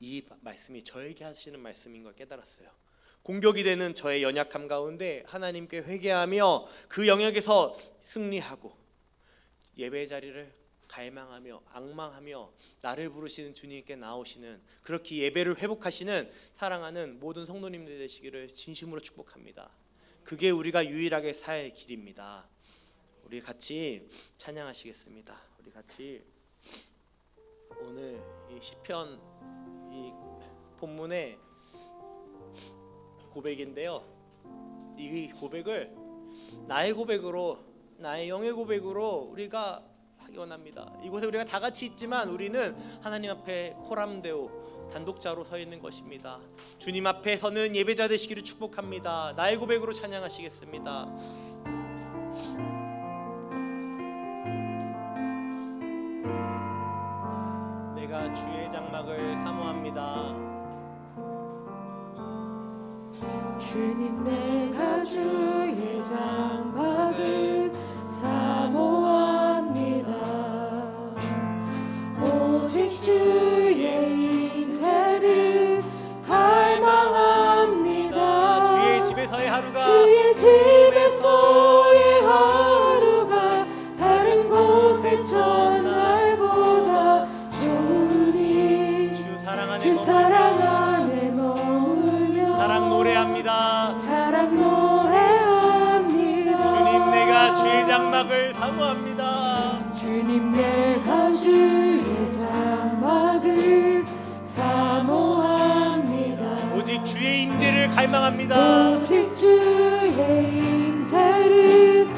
이 말씀이 저에게 하시는 말씀인 걸 깨달았어요. 공격이 되는 저의 연약함 가운데 하나님께 회개하며 그 영역에서 승리하고 예배 자리를 갈망하며 앙망하며 나를 부르시는 주님께 나오시는, 그렇게 예배를 회복하시는 사랑하는 모든 성도님들 되시기를 진심으로 축복합니다. 그게 우리가 유일하게 살 길입니다. 우리 같이 찬양하시겠습니다. 우리 같이 오늘 이 시편 이 본문의 고백인데요, 이 고백을 나의 고백으로, 나의 영의 고백으로 우리가 하기 원합니다. 이곳에 우리가 다 같이 있지만 우리는 하나님 앞에 코람데오 단독자로 서 있는 것입니다. 주님 앞에 서는 예배자 되시기를 축복합니다. 나의 고백으로 찬양하시겠습니다. 내가 주의 장막을 사모합니다. 주님, 내가 주의 장막을 사모합니다. 오직 주의 임재를 갈망합니다. 주의 집에서의 하루가, 주의 집에서의 하루가 다른 곳에 전날보다 좋으니 주 사랑 안에 주 사랑 안에 머물며 사랑 노래합니다. 사랑 노래합니다. 주님, 내가 주의 장막을 사모합니다. 주님, 내가 주의 장막을 사모합니다. 오직 주의 임재를 갈망합니다. 오직 주의 임재를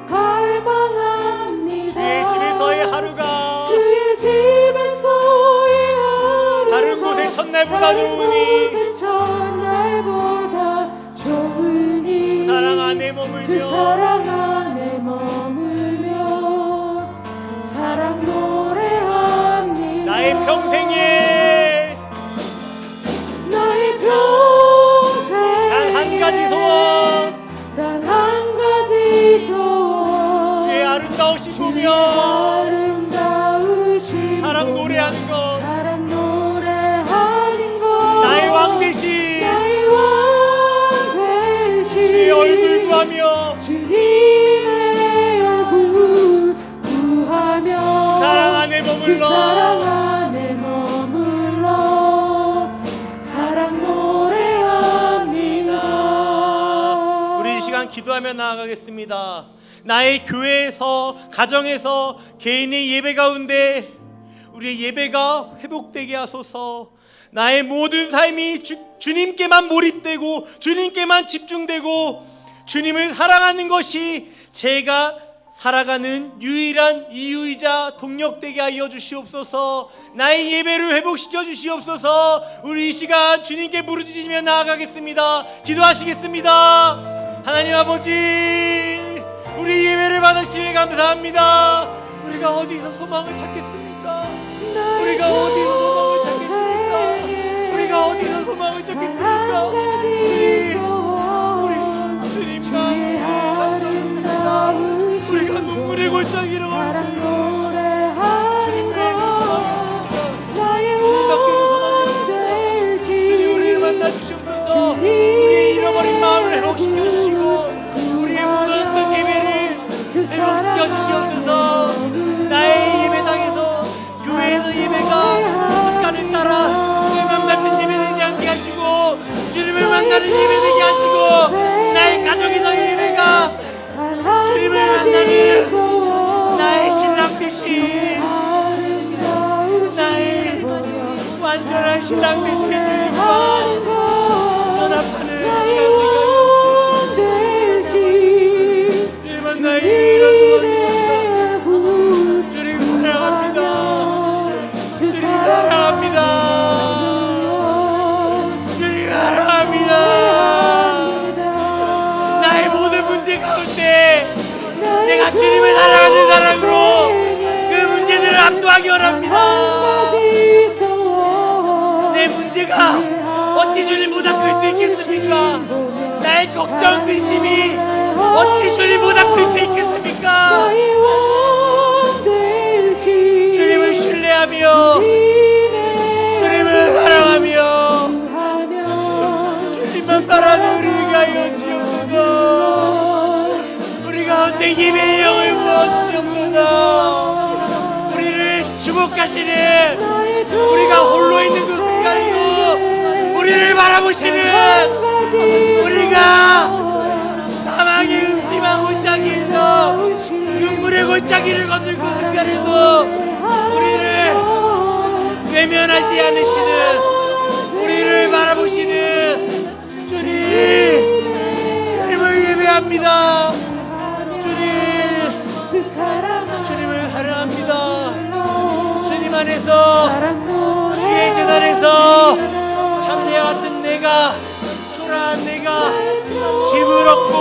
갈망합니다. 주의 집에서의 하루가 주의 집에서의 하루가 다른 곳의 첫날보다 좋으니 첫날보다 좋으니 사랑 안에 주 머물며 사랑 안에 머물며 사랑 노래합니다. 나의 평생에 나의 평생 단 한 가지 소원, 단 한 가지 소원 주의 아름다우신 보며 아름다우신 사랑 노래하는 것, 사랑 노래하는 것 나의 왕 대신 나의 왕 대신 주의 얼굴 구하며 주님의 얼굴 구하며 사랑 안에 주 머물러 사랑 안에 머물러 사랑 노래합니다. 우리 이 시간 기도하며 나아가겠습니다. 나의 교회에서, 가정에서, 개인의 예배 가운데 우리의 예배가 회복되게 하소서. 나의 모든 삶이 주님께만 몰입되고 주님께만 집중되고 주님을 사랑하는 것이 제가 살아가는 유일한 이유이자 동력되게 하여 주시옵소서. 나의 예배를 회복시켜 주시옵소서. 우리 이 시간 주님께 부르짖으며 나아가겠습니다. 기도하시겠습니다. 하나님 아버지, 우리 예배를 받으시에 감사합니다. 우리가 어디서 소망을 찾겠습니까? 우리가 어디서 소망을 찾겠습니까? 우리가 어디서 소망을 찾겠습니까? 우리 주님만 감사합니다. 우리가 눈물의 골짜기로 주님 우리를 만나 주시옵소서. 우리의 잃어버린 마음을 회복시켜 주시고 우리의 묻어있던 예배를 회복시켜 주시옵소서. 나의 예배당에서 교회에서 예배가 습관을 따라 주님만 닮는 예배 되지 않게 하시고 주님을 만나는 예배 되게 하시고 나의 가정에서 예배가 주님을 만나는 나의 신랑 되신 나의 완전한 신랑 되신 주님과 연합하는 시간 되게 주님은 나의 유일한 소망입니다. 주님 사랑합니다. 주님 사랑합니다. 주님 사랑합니다. 나의 모든 문제 가운데 내가 주님을 사랑하는 사랑으로 그 문제들을 압도하기 원합니다. 내 문제가 어찌 주님 못 안길 수 있겠습니까? 나의 걱정, 근심이 어찌 주님 못 안길 수 있겠습니까? 주님을 신뢰하며 주님을 사랑하며 주님만 바라는 우리가 하여 주옵소서. 우리 가운데 예배의 영을 부어주옵소서. 우리를 주목하시는 우리가 홀로 있는 그 순간에도 우리를 바라보시는 우리가 사망의 음침한 골짜기에서 눈물의 골짜기를 걷는 그 순간에도 우리를 외면하지 않으시는 우리를 바라보시는 주님을 예배합니다. 주님을 사랑합니다. 주님 안에서 주의 재단에서 참내와 같은 내가 초라한 내가 집을 얻고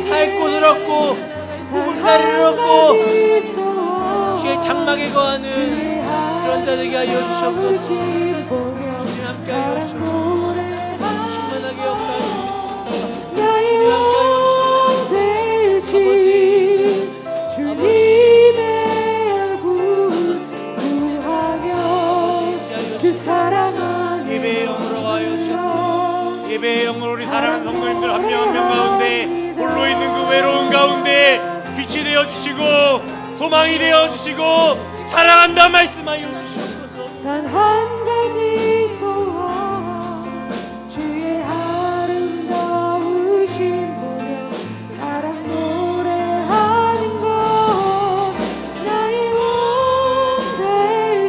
살 곳을 얻고 보금자리를 얻고 주의 장막에 거하는 그런 자 되게 하여 주시옵소서. 주님 함께 하여 주시옵소서. 충만하게 역사하시옵소서. 주님 함께 하여 주시옵소서. 예배의 영으로 하여 주시옵소서. 예배의 영으로 우리 사랑하는 성도님들 한 명 한 명 가운데 홀로 있는 그 외로운 가운데 빛이 되어 주시고 소망이 되어 주시고 사랑한다 말씀하여 주시옵소서. 단 한 가지 소원 주의 아름다우신 보며 사랑 노래하는 것 나의 왕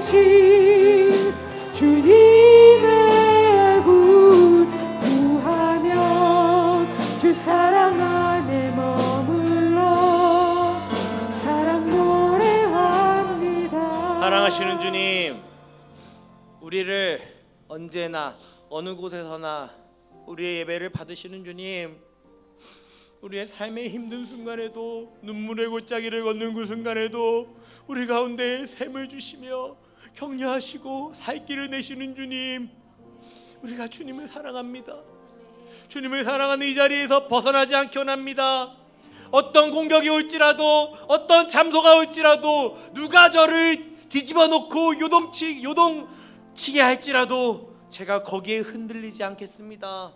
되신 주님의 군 구하며 주 사랑 안에 머물러 사랑 노래합니다. 사랑하시는 주님, 우리를 언제나 어느 곳에서나 우리의 예배를 받으시는 주님, 우리의 삶의 힘든 순간에도 눈물의 골짜기를 걷는 그 순간에도 우리 가운데 샘을 주시며 격려하시고 살 길을 내시는 주님, 우리가 주님을 사랑합니다. 주님을 사랑하는 이 자리에서 벗어나지 않게 원합니다. 어떤 공격이 올지라도 어떤 참소가 올지라도 누가 저를 뒤집어 놓고 요동치게 할지라도 제가 거기에 흔들리지 않겠습니다.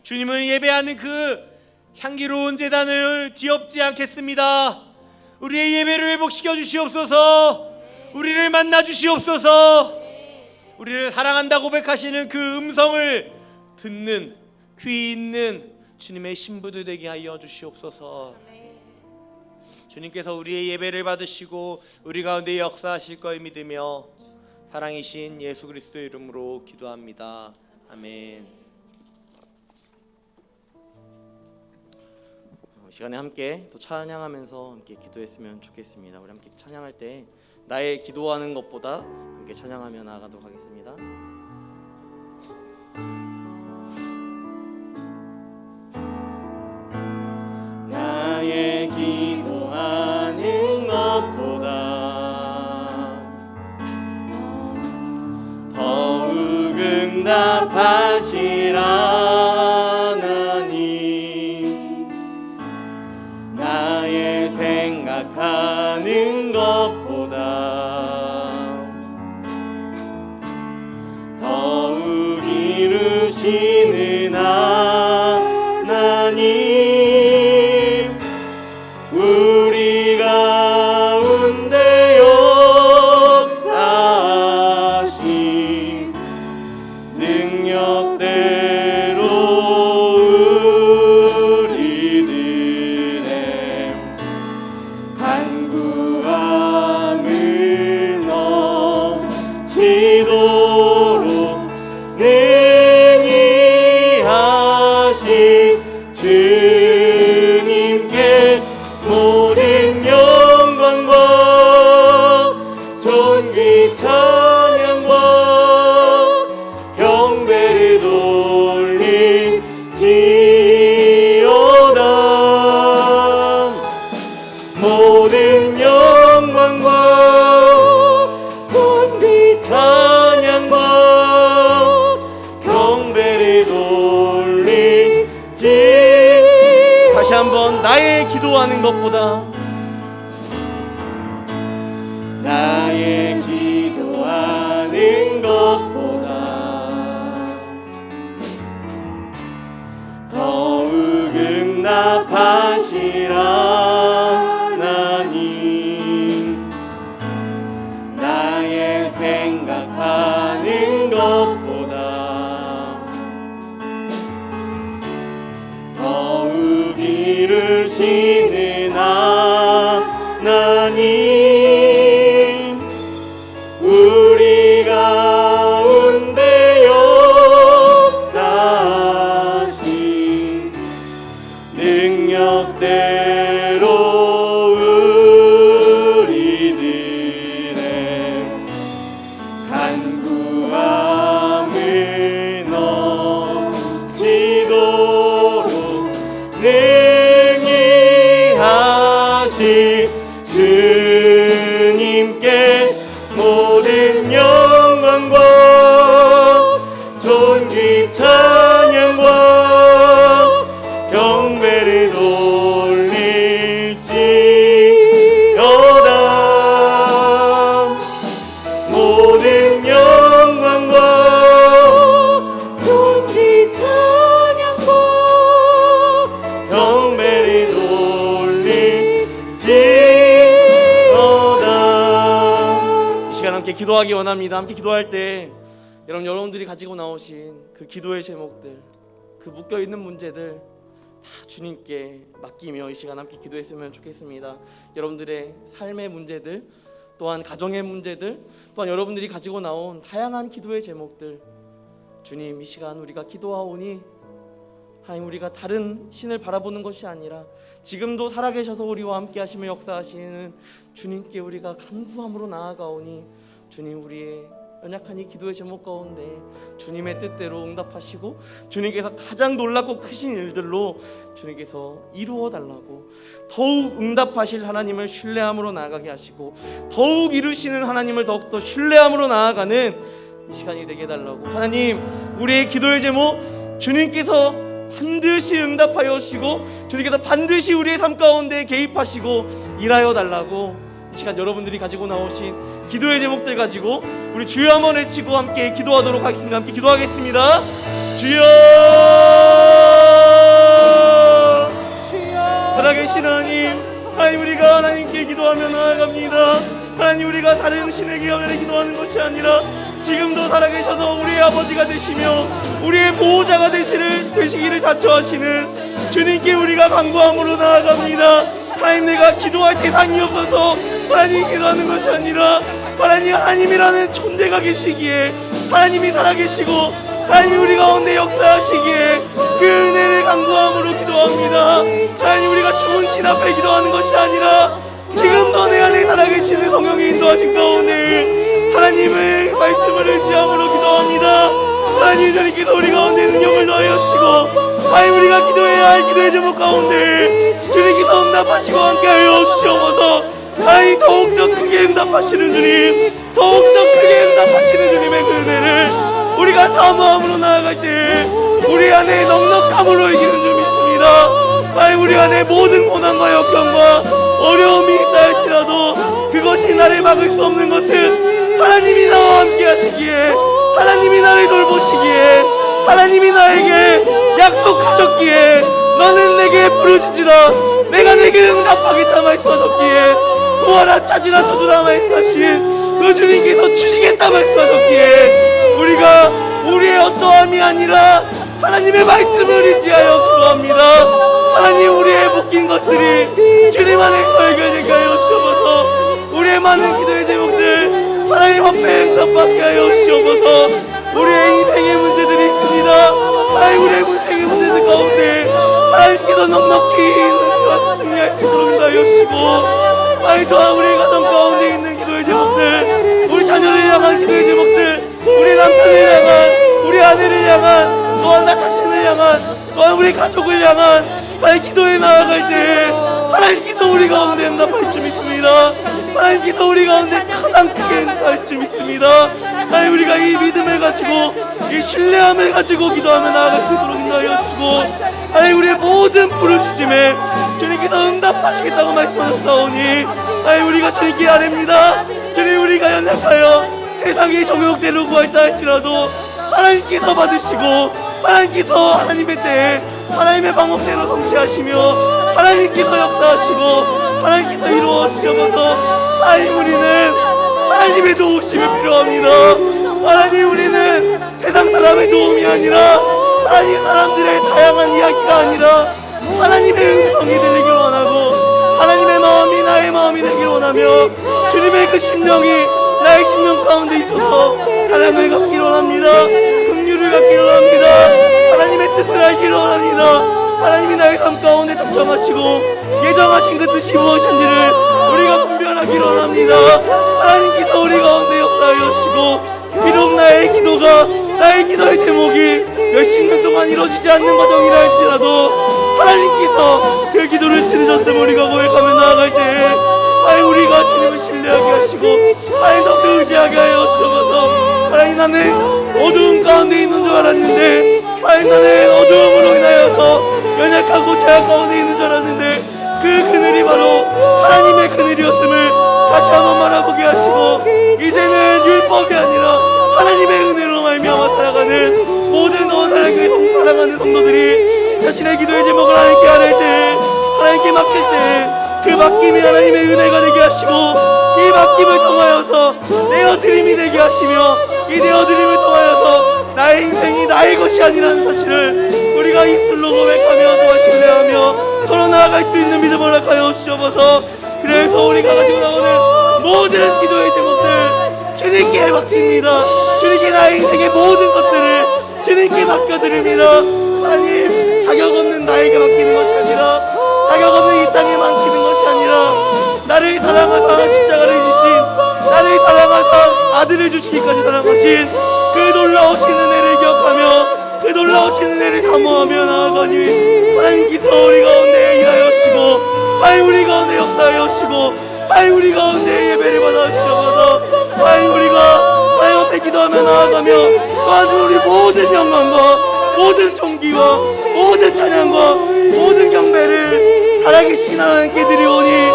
주님을 예배하는 그 향기로운 제단을 뒤엎지 않겠습니다. 우리의 예배를 회복시켜 주시옵소서. 우리를 만나 주시옵소서. 우리를 사랑한다 고백하시는 그 음성을 듣는 귀 있는 주님의 신부들 되게 하여 주시옵소서. 주님께서 우리의 예배를 받으시고 우리 가운데 역사하실 걸 믿으며 사랑이신 예수 그리스도의 이름으로 기도합니다. 아멘. 시간에 함께 또 찬양하면서 함께 기도했으면 좋겠습니다. 우리 함께 찬양할 때 나의 기도하는 것보다 함께 찬양하며 나아가도록 하겠습니다. 나의 기도하는 것보다 더욱 응답하실 하나님, 나의 생각하는 것보다 더욱 이루시는 하나님, 우리 가운데 역사하신 능력대로 우리들의 간구함을 넘치도록 능히 하신 주님께 모든 영광과 존귀 찬양과 경배를 돌릴지어다. 모든 영광과 존귀 찬양과 경배를 돌릴지. 다시 한번 나의 기도하는 것보다, 나의 기도하는 것보다 더욱 응답하실 하나님, 나의 생각하는 것보다 더욱 이루시는 하나님, 우리 가운데 역사하신 능력대로 우리들의 간구함을 넘치도록 능히 하신 주님께 모든 영광과 존귀 찬양과 경배를 돌릴지어다. 모든 영광과 존귀 찬양과 경배를 돌릴지어다. 이 시간 함께 기도하기 원합니다. 함께 기도할 때 여러분들이 가지고 나오신 그 기도의 제목들, 그 묶여있는 문제들 다 주님께 맡기며 이 시간 함께 기도했으면 좋겠습니다. 여러분들의 삶의 문제들, 또한 가정의 문제들, 또한 여러분들이 가지고 나온 다양한 기도의 제목들, 주님 이 시간 우리가 기도하오니 하나님, 우리가 다른 신을 바라보는 것이 아니라 지금도 살아계셔서 우리와 함께 하시며 역사하시는 주님께 우리가 간구함으로 나아가오니 주님, 우리의 연약한 이 기도의 제목 가운데 주님의 뜻대로 응답하시고 주님께서 가장 놀랍고 크신 일들로 주님께서 이루어 달라고, 더욱 응답하실 하나님을 신뢰함으로 나아가게 하시고 더욱 이루시는 하나님을 더욱더 신뢰함으로 나아가는 이 시간이 되게 해달라고. 하나님, 우리의 기도의 제목 주님께서 반드시 응답하여 주시고 주님께서 반드시 우리의 삶 가운데 개입하시고 일하여 달라고. 이 시간 여러분들이 가지고 나오신 기도의 제목들 가지고 우리 주여 한번 외치고 함께 기도하도록 하겠습니다. 함께 기도하겠습니다. 주여, 살아계신 하나님, 하나님 우리가 하나님께 기도하며 나아갑니다. 하나님, 우리가 다른 신에게 하며 기도하는 것이 아니라 지금도 살아계셔서 우리의 아버지가 되시며 우리의 보호자가 되시기를 자처하시는 주님께 우리가 간구함으로 나아갑니다. 하나님, 내가 기도할 때 당이 없어서 하나님 기도하는 것이 아니라 하나님이라는 존재가 계시기에, 하나님이 살아계시고 하나님이 우리 가운데 역사하시기에 그 은혜를 간구함으로 기도합니다. 하나님, 우리가 앞에 기도하는 것이 아니라 지금도 내 안에 살아계시는 성령의 인도하신 가운데 하나님의 말씀을 의지함으로 기도합니다. 하나님, 주님께서 우리 가운데 능력을 더하여 주시고 하나님, 우리가 기도해야 할 기도의 제목 가운데 주님께서 응답하시고 함께하여 주시옵소서. 하나님, 더욱더 크게 응답하시는 주님, 더욱더 크게 응답하시는 주님의 그 은혜를 우리가 사모함으로 나아갈 때 우리 안에 넉넉함으로 이기는 줄 믿습니다. 하나님, 우리 안에 모든 고난과 역경과 어려움이 있다 할지라도 그것이 나를 막을 수 없는 것은 하나님이 나와 함께 하시기에, 하나님이 나를 돌보시기에, 하나님이 나에게 약속하셨기에, 너는 내게 부르짖으라 내가 내게 응답하겠다 말씀하셨기에, 구하라 찾으라 두드라 말씀하신 그 주님께서 주시겠다 말씀하셨기에 우리가 우리의 어떠함이 아니라 하나님의 말씀을 의지하여 기도합니다. 하나님, 우리의 묶인 것들이 주님 안에서 해결되게 하여 주시옵소서. 우리의 많은 기도의 제목들 하나님 앞에 응답받게 하여 주시옵소서. 우리의 인생의 문제들이 있습니다. 하나님, 우리의 인생의 문제들 가운데 하나님께서 넉넉히 승리할 수 있도록 인도하여 주시고, 하나님, 또한 우리의 가정 가운데 있는 기도의 제목들, 우리 자녀를 향한 기도의 제목들, 우리 남편을 향한, 우리 아내를 향한, 또한 나 자신을 향한, 또한 우리 가족을 향한 하나님 기도에 나아갈 때 하나님께서 우리 가운데 응답할 줄 믿습니다. 하나님께서 우리 가운데 가장 크게 응답할 줄 믿습니다. 하나님, 우리가 이 믿음을 가지고 이 신뢰함을 가지고 기도하며 나아갈 수 있도록 인도하여 주시고, 하나님, 우리의 모든 부르짖음에 주님께서 응답하시겠다고 말씀하셨사오니 하나님, 우리가 주님께 아뢰입니다. 주님, 우리가 연약하여 세상의 정욕대로 구하였다 할지라도 하나님께서 받으시고 하나님께서 하나님의 때에 하나님의 방법대로 성취하시며 하나님께서 역사하시고 하나님께서 이루어 주셔서 하나님, 우리는 하나님의 도우심이 필요합니다. 하나님, 우리는 세상 사람의 도움이 아니라 하나님 사람들의 다양한 이야기가 아니라 하나님의 음성이 들리길 원하고 하나님의 마음이 나의 마음이 되길 원하며 주님의 그 심령이 나의 심령 가운데 있어서 사랑을 갖기를 원합니다. 긍휼을 갖기를 원합니다. 하나님의 뜻을 알기를 원합니다. 하나님이 나의 삶 가운데 작정하시고 예정하신 그 뜻이 무엇인지를 우리가 분별하기를 원합니다. 하나님께서 우리 가운데 역사하여 주시고, 비록 나의 기도가, 나의 기도의 제목이 몇십 년 동안 이루어지지 않는 과정이라 할지라도 하나님께서 그 기도를 들으셨음을 우리가 고백하며 나아갈 때 하나님, 우리가 주님을 신뢰하게 하시고 하나님 더욱더 의지하게 하여 주셔서, 하나님, 나는 어두움 가운데 있는 줄 알았는데 하나님, 나는 어두움으로 인하여서 연약하고 죄악 가운데 있는 줄 알았는데 그 그늘이 바로 하나님의 그늘이었음을 다시 한번 말해보게 하시고, 이제는 율법이 아니라 하나님의 은혜로 말미암아 살아가는 모든 하나님께 사랑하는 성도들이 자신의 기도의 제목을 하나님께 아뢰 때, 하나님께 맡길 때 그 맡김이 하나님의 은혜가 되게 하시고, 이 맡김을 통하여서 내어드림이 되게 하시며, 이 내어드림을 통하여서 나의 인생이 나의 것이 아니라는 사실을 우리가 입술로 고백하며 또한 신뢰하며 걸어 나아갈 수 있는 믿음을 허락하여 주시옵소서. 그래서 우리가 가지고 나오는 모든 기도의 제목들 주님께 맡깁니다. 주님께 나의 인생의 모든 것들을 주님께 맡겨드립니다. 하나님, 자격 없는 나에게 맡기는 것이 아니라, 자격 없는 이 땅에 맡기는 것이 아니라, 나를 사랑하사 십자가를 지신, 나를 사랑하사 아들을 주시기까지 사랑하신 그 놀라우신 은혜를 기억하며 그 놀라우신 은혜를 사모하며 나아가니 하나님께서 우리 가운데 일하여 주시고, 하나님, 우리 가운데 역사하여 주시고, 하나님, 우리 가운데 예배를 받아 주시옵소서. 하나님, 우리가 하나님 앞에 기도하며 나아가며 또한 우리 모든 영광과 모든 존귀와 모든 찬양과 모든 경배를 살아계신 하나님께 드리오니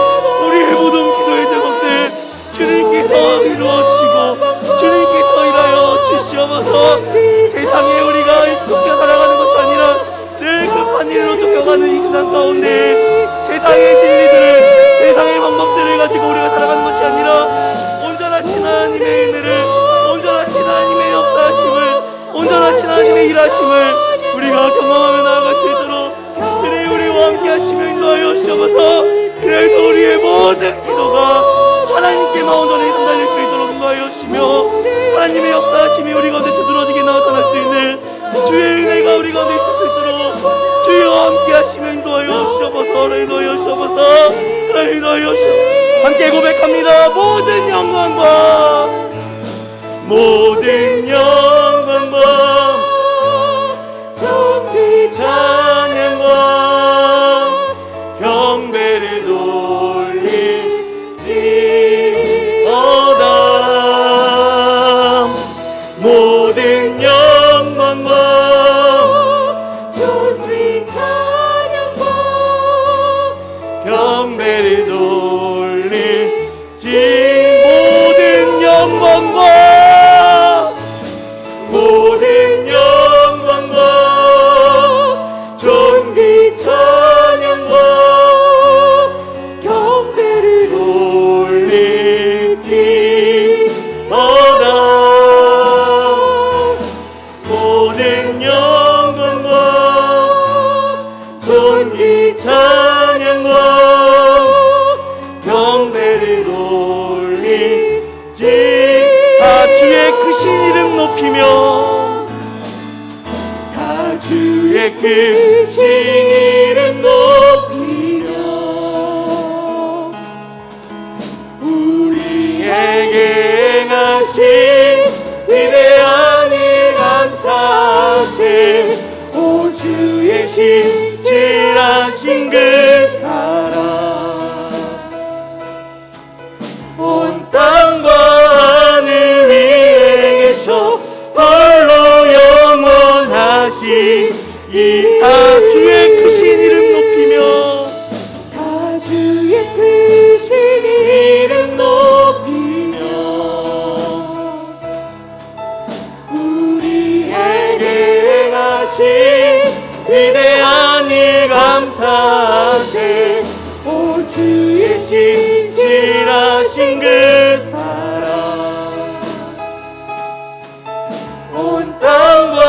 우리의 모든 기도의 제목들 주님께서 이루어주시고 주님께서 일하여 주시옵소서. 세상에 우리가 쫓겨 살아가는 것이 아니라 늘 급한 일로 쫓겨가는 이 세상 가운데 세상의 진리들을, 세상의 방법들을 가지고 우리가 살아가는 것이 아니라 온전하신 하나님의 은혜를, 온전하신 하나님의 역사하심을, 온전하신 하나님의 일하심을 우리가 경험하며 나아갈 수 있도록 주님 우리와 함께 하시며 인도하여 주시옵소서. 그래서 우리의 모든 기도가 하나님께만 온전히 전달될 수 있도록 인도하여 주시며 하나님의 역사하심이 우리 가운데 두드러지게 나타날 수 있는 주의 은혜가 우리 가운데 있을 수 있도록 주여 함께 하시며 인도하여 주시옵소서. 인도하여 주시옵소서. 주옵소서. 하나님 인도하여 함께 고백합니다. 모든 영광과 모든 영광과 존귀 찬양과 경배를 돌릴지어다. 모든 영광과 존귀 찬양과 경배를 돌릴지. 모든 영광과 모든 영광과 존귀 찬양과 경배를 돌릴지어다. 모든 영광과 존귀 찬양과 경배를 돌릴지. 다 주의 크신 이름 높이며 다 주의 크신 이름 높이며 우리에게 행하신 위대한 일 감사하세. 오 주의 신실하신 그 사랑 온 땅과 하늘 위에 계셔 홀로 영원하시. 이 다 주의 크신 이름 높이며 다 주의 크신 이름 높이며 우리에게 행하신 위대한 일 감사하세. 오 주의 신실하신 그 사랑 온 땅과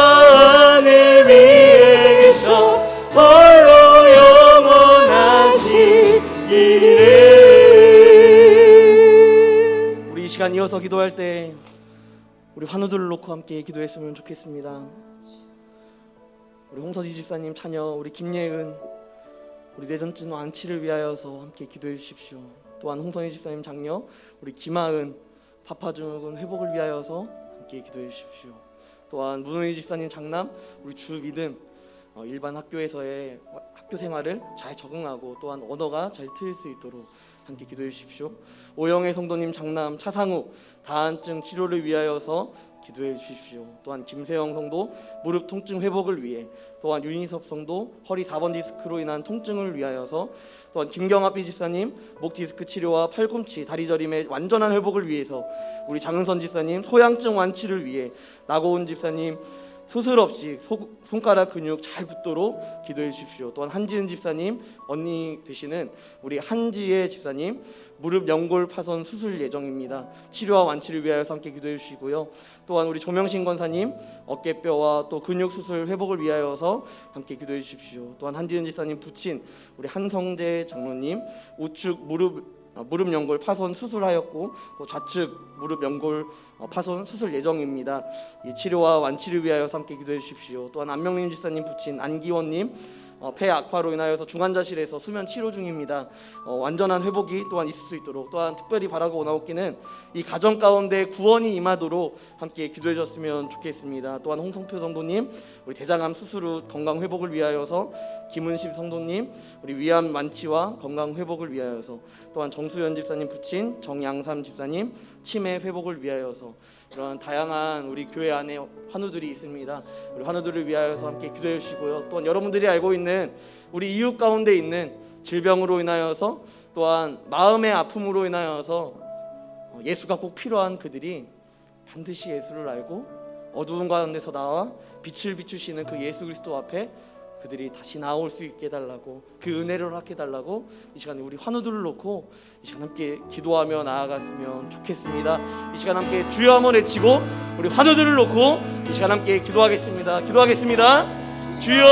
하늘 위에 계셔 홀로 영원하시기를. 우리 이 시간 이어서 기도할 때 우리 환우들을 놓고 함께 기도했으면 좋겠습니다. 우리 홍서지 집사님 자녀 우리 김예은 우리 뇌전증 완치를 위하여서 함께 기도해 주십시오. 또한 홍선희 집사님 장녀 우리 김하은 파파증후군 회복을 위하여서 함께 기도해 주십시오. 또한 문은희 집사님 장남 우리 주 믿음 일반 학교에서의 학교 생활을 잘 적응하고 또한 언어가 잘 트일 수 있도록 함께 기도해 주십시오. 오영애 성도님 장남 차상우 다한증 치료를 위하여서 기도해 주십시오. 또한 김세영 성도 무릎 통증 회복을 위해, 또한 윤희섭 성도 허리 4번 디스크로 인한 통증을 위하여서, 또한 김경합비 집사님 목 디스크 치료와 팔꿈치 다리 저림의 완전한 회복을 위해서, 우리 장은선 집사님 소양증 완치를 위해, 나고은 집사님 수술 없이 손가락 근육 잘 붙도록 기도해 주십시오. 또한 한지은 집사님 언니 되시는 우리 한지혜 집사님 무릎 연골 파손 수술 예정입니다. 치료와 완치를 위하여서 함께 기도해 주시고요. 또한 우리 조명신 권사님 어깨뼈와 또 근육 수술 회복을 위하여서 함께 기도해 주십시오. 또한 한지은 집사님 부친 우리 한성재 장로님 우측 무릎 연골 파손 수술하였고, 또 좌측 무릎 연골 파손 수술 예정입니다. 이 치료와 완치를 위하여서 함께 기도해 주십시오. 또한 안명림 집사님 부친 안기원님 폐 악화로 인하여서 중환자실에서 수면 치료 중입니다. 완전한 회복이 또한 있을 수 있도록, 또한 특별히 바라고 원하옵기는 이 가정 가운데 구원이 임하도록 함께 기도해 주셨으면 좋겠습니다. 또한 홍성표 성도님 우리 대장암 수술 후 건강 회복을 위하여서, 김은십 성도님 우리 위암 완치와 건강 회복을 위하여서, 또한 정수연 집사님 부친 정양삼 집사님 치매 회복을 위하여서, 이런 다양한 우리 교회 안에 환우들이 있습니다. 우리 환우들을 위하여서 함께 기도해 주시고요. 또한 여러분들이 알고 있는 우리 이웃 가운데 있는 질병으로 인하여서, 또한 마음의 아픔으로 인하여서 예수가 꼭 필요한 그들이 반드시 예수를 알고 어두운 가운데서 나와 빛을 비추시는 그 예수 그리스도 앞에 그들이 다시 나올 수 있게 해달라고, 그 은혜를 허락해 달라고 이 시간에 우리 환우들을 놓고 이 시간 함께 기도하며 나아갔으면 좋겠습니다. 이 시간 함께 주여 한번 외치고 우리 환우들을 놓고 이 시간 함께 기도하겠습니다. 주여,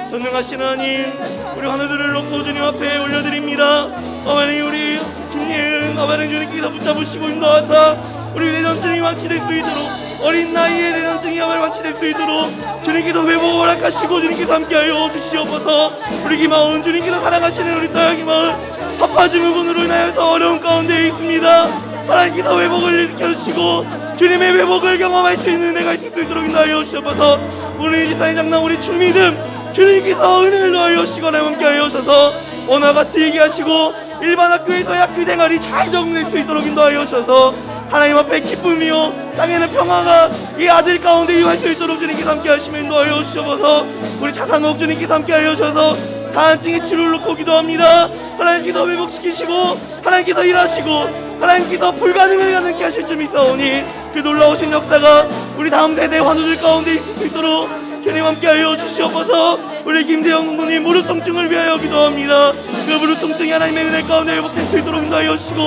전능하신 하나님, 우리 환우들을 놓고 주님 앞에 올려드립니다. 어머니 우리 김예은 어머니 주님께서 붙잡으시고 인도하사 우리 내전증이 완치될 수 있도록 어린 나이에 내 남성이야말로 완치될 수 있도록 주님께서 회복을 허락하시고 주님께서 함께하여 주시옵소서. 우리 기마은 주님께서 사랑하시는 우리 딸 기마은 아파증후군으로 인하여서 어려운 가운데 있습니다. 하나님께서 회복을 일으켜주시고 주님의 회복을 경험할 수 있는 은혜가 있을 수 있도록 인도하여 주시옵소서. 우리 지사의 장남 우리 주민들 주님께서 은혜를 더하여 주시거나 함께하여 주셔서 오늘 같이 얘기하시고 일반 학교에서의 학교 생활이 잘 적응될 수 있도록 인도하여 주셔서 하나님 앞에 기쁨이요 땅에는 평화가 이 아들 가운데 임할 수 있도록 주님께서 함께 하시며 인도하여 주셔서 우리 차상옥 주님께서 함께 하여 주셔서 다한증의 치료를 놓고 기도합니다. 하나님께서 회복시키시고 하나님께서 일하시고 하나님께서 불가능을 가능케 하실 줄 믿사오니 그 놀라우신 역사가 우리 다음 세대 환우들 가운데 있을 수 있도록 주님 함께하여 주시옵소서. 우리 김세영 농부님 무릎 통증을 위하여 기도합니다. 그 무릎 통증이 하나님의 은혜 가운데 회복될 수 있도록 인도하여 주시고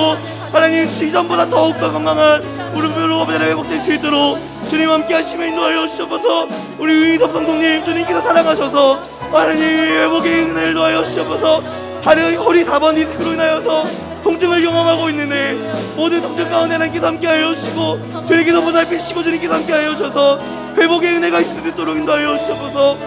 하나님 이전보다 더욱더 건강한 무릎으로 회복될 수 있도록 주님 함께하시며 인도하여 주시옵소서. 우리 유인섭 감독님 주님께서 사랑하셔서 하나님 회복의 은혜를 더하여 주시옵소서. 허리 4번 디스크로 인하여서 통증을 경험하고 있는데 모든 통증 가운데 하나님께서 함께하여 주시고 주님께서 보살피시고 주님께서 함께하여 주셔서 회복의 은혜가 있을 수 있도록 인도하여 주셔서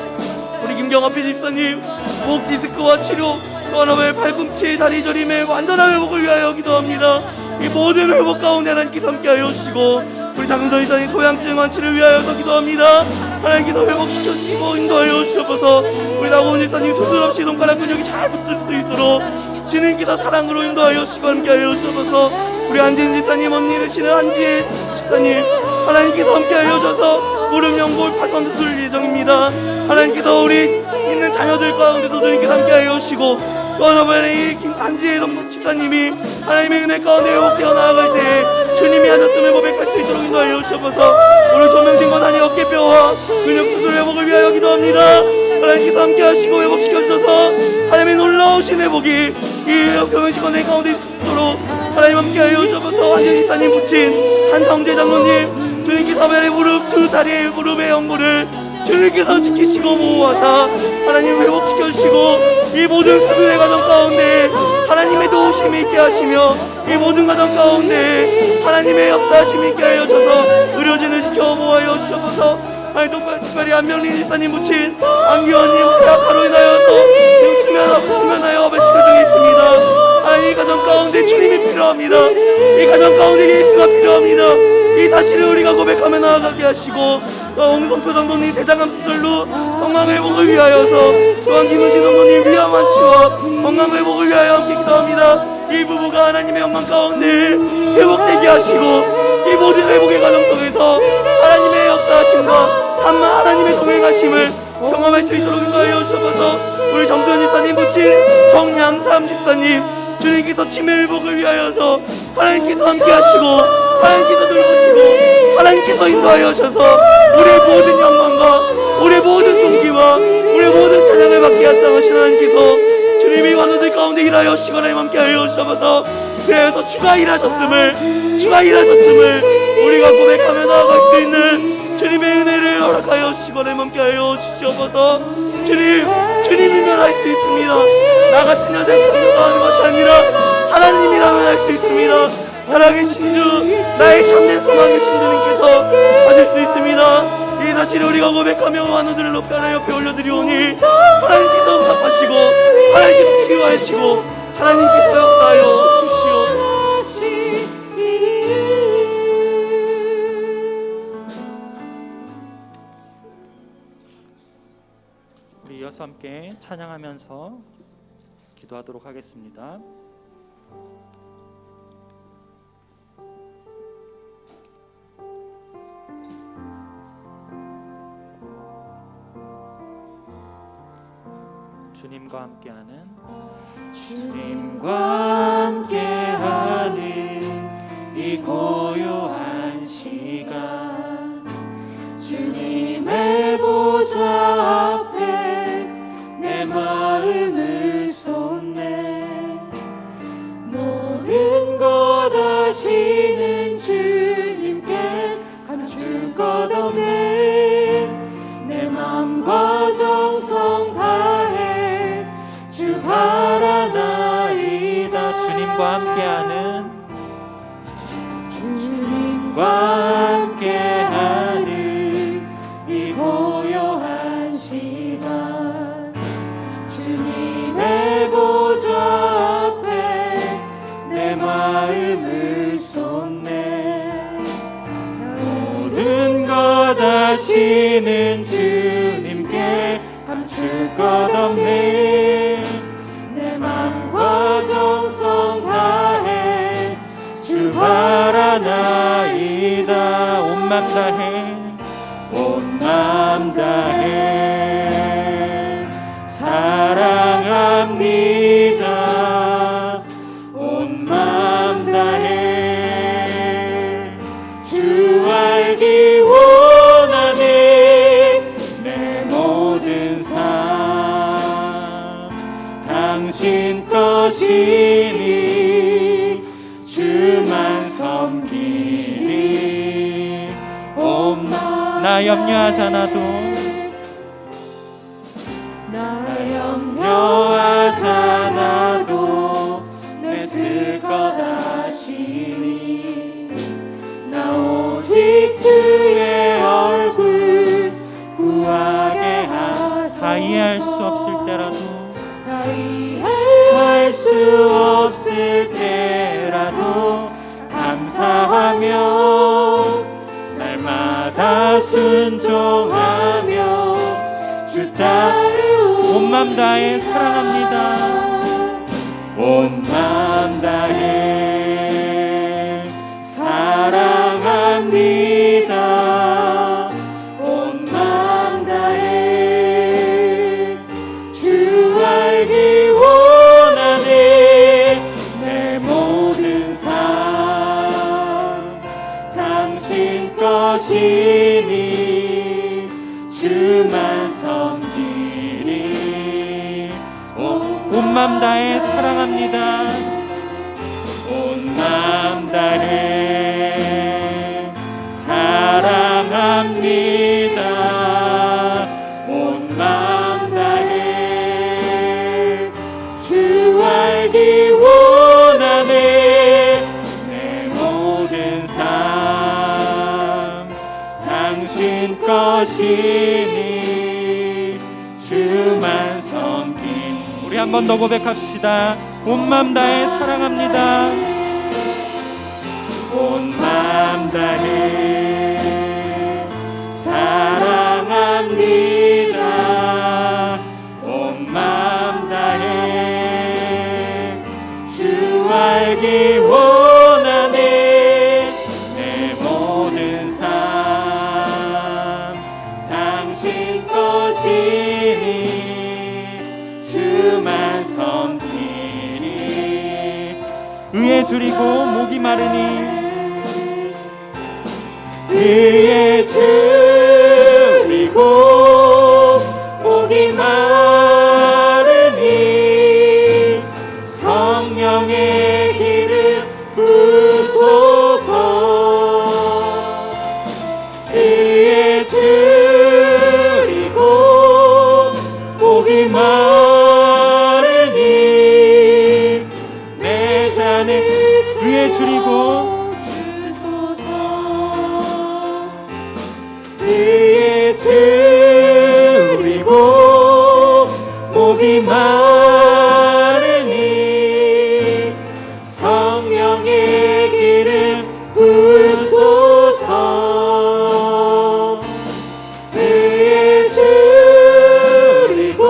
우리 김경합 집사님 목 디스크와 치료 또 하나의 팔꿈치 다리 저림의 완전한 회복을 위하여 기도합니다. 이 모든 회복 가운데 하나님께서 함께하여 주시고 우리 장은선 이사님 소양증 완치를 위하여서 기도합니다. 하나님께서 회복시켜 주시고 인도하여 주셔서 우리 나고은 집사님 수술 없이 손가락 근육이 잘 붙을 수 있도록 주님께서 사랑으로 인도하여 주시고 함께하여 주셔서 우리 안진 집사님 언니 되시는 한지혜 집사님 하나님께서 함께하여 주셔서 무릎 연골 파손 수술 예정입니다. 하나님께서 우리 있는 자녀들 가운데서 주님께서 함께하여 주시고 또 하나의 김한지혜 집사님이 하나님의 은혜 가운데 회복되어 나아갈 때 주님이 하셨음을 고백할 수 있도록 인도하여 주셔서 우리 조명진 권한이 어깨뼈와 근육 수술 회복을 위하여 기도합니다. 하나님께서 함께 하시고 회복시켜 주셔서 하나님의 놀라우신 회복이 이 조명진 권한 가운데 있을 수 있도록 하나님 함께 하여 주셔서 한지혜 집사님 부친 한성재 장로님 주님께서 무릎 두 다리의 무릎의 연골을 주님께서 지키시고 보호하사 하나님 회복시켜 주시고 이 모든 수술의 과정 가운데 하나님의 도우심이 있게 하시며 이 모든 과정 가운데 하나님의 역사하심이 있게 하여 주셔서 의료진을 지켜 보호하여 주셔서 하나님 특별히 안명린 집사님 부친 안기원님 폐악화로 인하여서 지금 수면하여 배치료 중에 있습니다. 하나님 이 가정 가운데 주님이 필요합니다. 이 가정 가운데 예수가 필요합니다. 이 사실을 우리가 고백하며 나아가게 하시고 홍성표 장로님 대장암 수술로 건강 회복을 위하여서 또한 김은신 장로님 위암 완치와 건강 회복을 위하여 함께 기도합니다. 이 부부가 하나님의 영광 가운데 회복되게 하시고 이 모든 회복의 과정 속에서 하나님의 역사하심과 하나님의 동행하심을 경험할 수 있도록 인도하여 주셔서 우리 정도현 집사님 부친 정양삼 집사님 주님께서 치매 회복을 위하여서 하나님께서 함께 하시고 하나님께서 돌보시고 하나님께서 인도하여 주셔서 우리의 모든 영광과 우리의 모든 존귀와 우리의 모든 찬양을 받게 합당하신 하나님께서 주님이 환우들 가운데 일하여 주시거나 함께 하여 주셔서 그래서 주가 일하셨음을 우리가 고백하며 나아갈 수 있는 주님의 은혜를 허락하여 주시거나 함께 하여 주시옵소서. 주님이면 할 수 있습니다. 나 같은 여자가 하는 것이 아니라 하나님이라면 할 수 있습니다. 살아계신 주 나의 참된 소망이신 주님께서 하실 수 있습니다. 이 사실을 우리가 고백하며 환우들을 높게 하나 옆에 올려드리오니 하나님께서 응답하시고 하나님께서 치유하시고 하나님께서 역사하여 주시옵소서. 우리 이어서 함께 찬양하면서 기도하도록 하겠습니다. 주님과 함께하는 이 고요한 시간 주님의 보좌 앞에 내 마음을 쏟네 모든 것 아시는 주님께 감출 것 없네 내 맘과 정성 다해 주 바라나이다. 주님과 함께하는 도와주시는 주님께 감출 것 없네. 내 맘과 정성 다해 주 바라나이다. 온 맘 다해 온 맘 다해 사랑합니다. 온 맘 다해 주 알기 원하네. 내 모든 삶 당신 것이니 주만 섬기니. 온 맘 나 염려하잖아도 염려하잖아도 내 쓸 것 아시니. 나 오직 주의 얼굴 구하게 하소서. 다 이해할 수 없을 때라도 다 이해할 수 없을 때라도 감사하며 날마다 순종하며 주 따르오. 온 맘 다해 사랑합니다. 온 맘 다해 사랑합니다. 온 맘 다해 주 알기 원하네. 내 모든 삶 당신 것이니 주만 섬기니. 온 맘 다해 사랑합니다. 온 맘 다해 사랑합니다. 온 맘 다해 주 알기 원하네. 내 모든 삶 당신 것이니 주만 섬긴. 우리 한 번 더 고백합시다. 온 맘 다해 사랑합니다. 온 맘 다해 사랑합니다. 온 맘 다해 주 알기 원하네. 내 모든 삶 당신 것이니 주만 섬기니. 의에 줄이고 목이 마르니 의에 줄이고 목이 마르니 성령의 기름 부소서. 의에 줄이고 목이 마르니 내 잔을 의에 줄이고 의에 줄이고 목이 마르니 성령의 기름 부소서. 의에 줄이고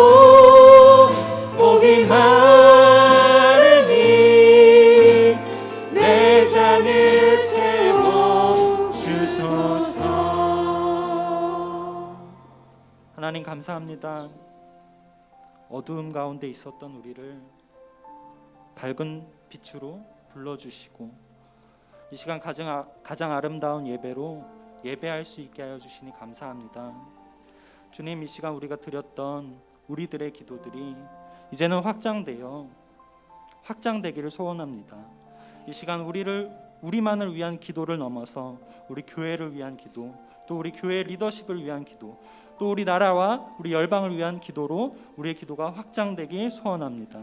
목이 마르니 내 잔을 채워 주소서. 하나님 감사합니다. 어두움 가운데 있었던 우리를 밝은 빛으로 불러주시고 이 시간 가장 아름다운 예배로 예배할 수 있게 하여 주시니 감사합니다. 주님, 이 시간 우리가 드렸던 우리들의 기도들이 이제는 확장되기를 소원합니다. 이 시간 우리만을 위한 기도를 넘어서 우리 교회를 위한 기도, 또 우리 교회 리더십을 위한 기도, 또 우리 나라와 우리 열방을 위한 기도로 우리의 기도가 확장되길 소원합니다.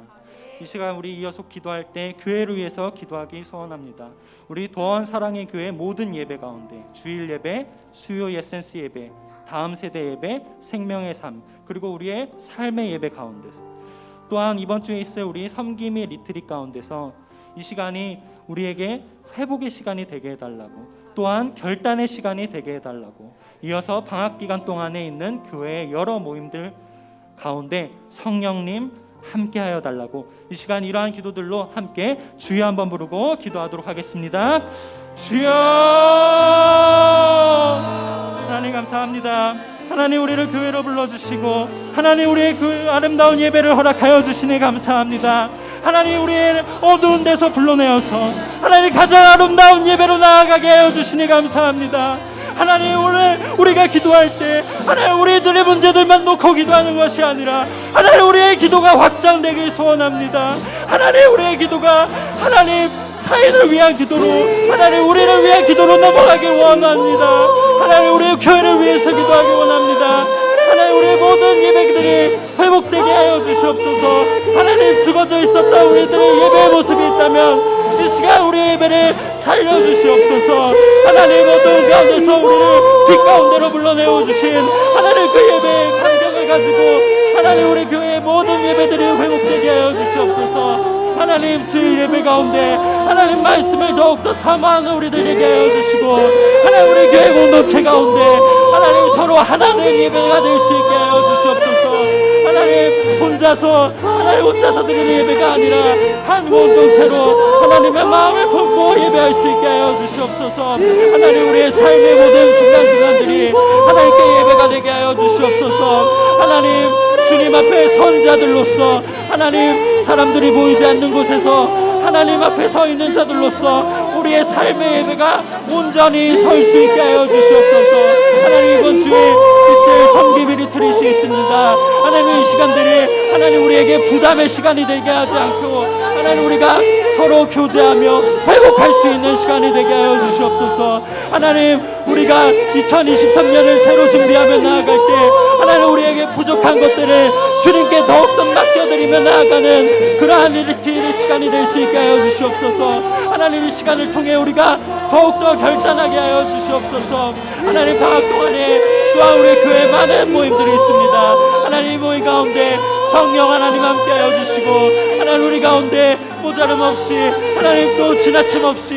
이 시간 우리 이어서 기도할 때 교회를 위해서 기도하기 소원합니다. 우리 도원 사랑의 교회 모든 예배 가운데 주일 예배, 수요 에센스 예배, 다음 세대 예배, 생명의 삶, 그리고 우리의 삶의 예배 가운데서, 또한 이번 주에 있을 우리 섬김의 리트릿 가운데서 이 시간이 우리에게 회복의 시간이 되게 해달라고, 또한 결단의 시간이 되게 해달라고, 이어서 방학 기간 동안에 있는 교회의 여러 모임들 가운데 성령님 함께하여 달라고, 이 시간 이러한 기도들로 함께 주여 한번 부르고 기도하도록 하겠습니다. 주여. 하나님 감사합니다. 하나님 우리를 교회로 불러주시고 하나님 우리의 그 아름다운 예배를 허락하여 주시니 감사합니다. 하나님 우리의 어두운 데서 불러내어서 하나님 가장 아름다운 예배로 나아가게 하여 주시니 감사합니다. 하나님 오늘 우리가 기도할 때 하나님 우리들의 문제들만 놓고 기도하는 것이 아니라 하나님 우리의 기도가 확장되길 소원합니다. 하나님 우리의 기도가 하나님 타인을 위한 기도로 하나님 우리를 위한 기도로 넘어가길 원합니다. 하나님 우리의 교회를 위해서 기도하기 원합니다. 하나님 우리의 모든 예배들이 회복되게 하여 주시옵소서. 하나님 죽어져 있었던 우리들의 예배의 모습이 있다면 이 시간 우리의 예배를 살려주시옵소서. 하나님 어두운 가운데서 우리를 빛 가운데로 불러내어 주신 하나님 그 예배의 감격을 가지고 하나님 우리 교회의 모든 예배들이 회복되게 하여 주시옵소서. 하나님 주일 예배 가운데 하나님 말씀을 더욱더 사모하는 우리들 되게 하여 주시고 하나님 우리 교회 공동체 가운데 하나님 서로 하나 된 예배가 될 수 있게 하여 주시옵소서. 하나님 혼자서 드리는 예배가 아니라 한 공동체로 하나님의 마음을 품고 예배할 수 있게 하여 주시옵소서. 하나님 우리의 삶의 모든 순간순간들이 하나님께 예배가 되게 하여 주시옵소서. 하나님 주님 앞에 선자들로서 하나님 사람들이 보이지 않는 곳에서 하나님 앞에 서 있는 자들로서 우리의 삶의 예배가 온전히 설 수 있게 하여 주시옵소서. 하나님 이번 주에 있을 섬김 리트릿이 있습니다. 하나님 이 시간들이 하나님 우리에게 부담의 시간이 되게 하지 않고 하나님 우리가 서로 교제하며 회복할 수 있는 시간이 되게 하여 주시옵소서. 하나님 우리가 2023년을 새로 준비하며 나아갈 때 하나님 우리에게 부족한 것들을 주님께 더욱더 맡겨드리며 나아가는 그러한 리트릿 시간이 될 수 있게 하여 주시옵소서. 하나님 이 시간을 통해 우리가 더욱더 결단하게 하여 주시옵소서. 하나님 방학 동안에 또한 우리 교회에 많은 모임들이 있습니다. 하나님 이 모임 가운데 성령 하나님 함께 하여 주시고 하나님 우리 가운데 모자름 없이 하나님 또 지나침 없이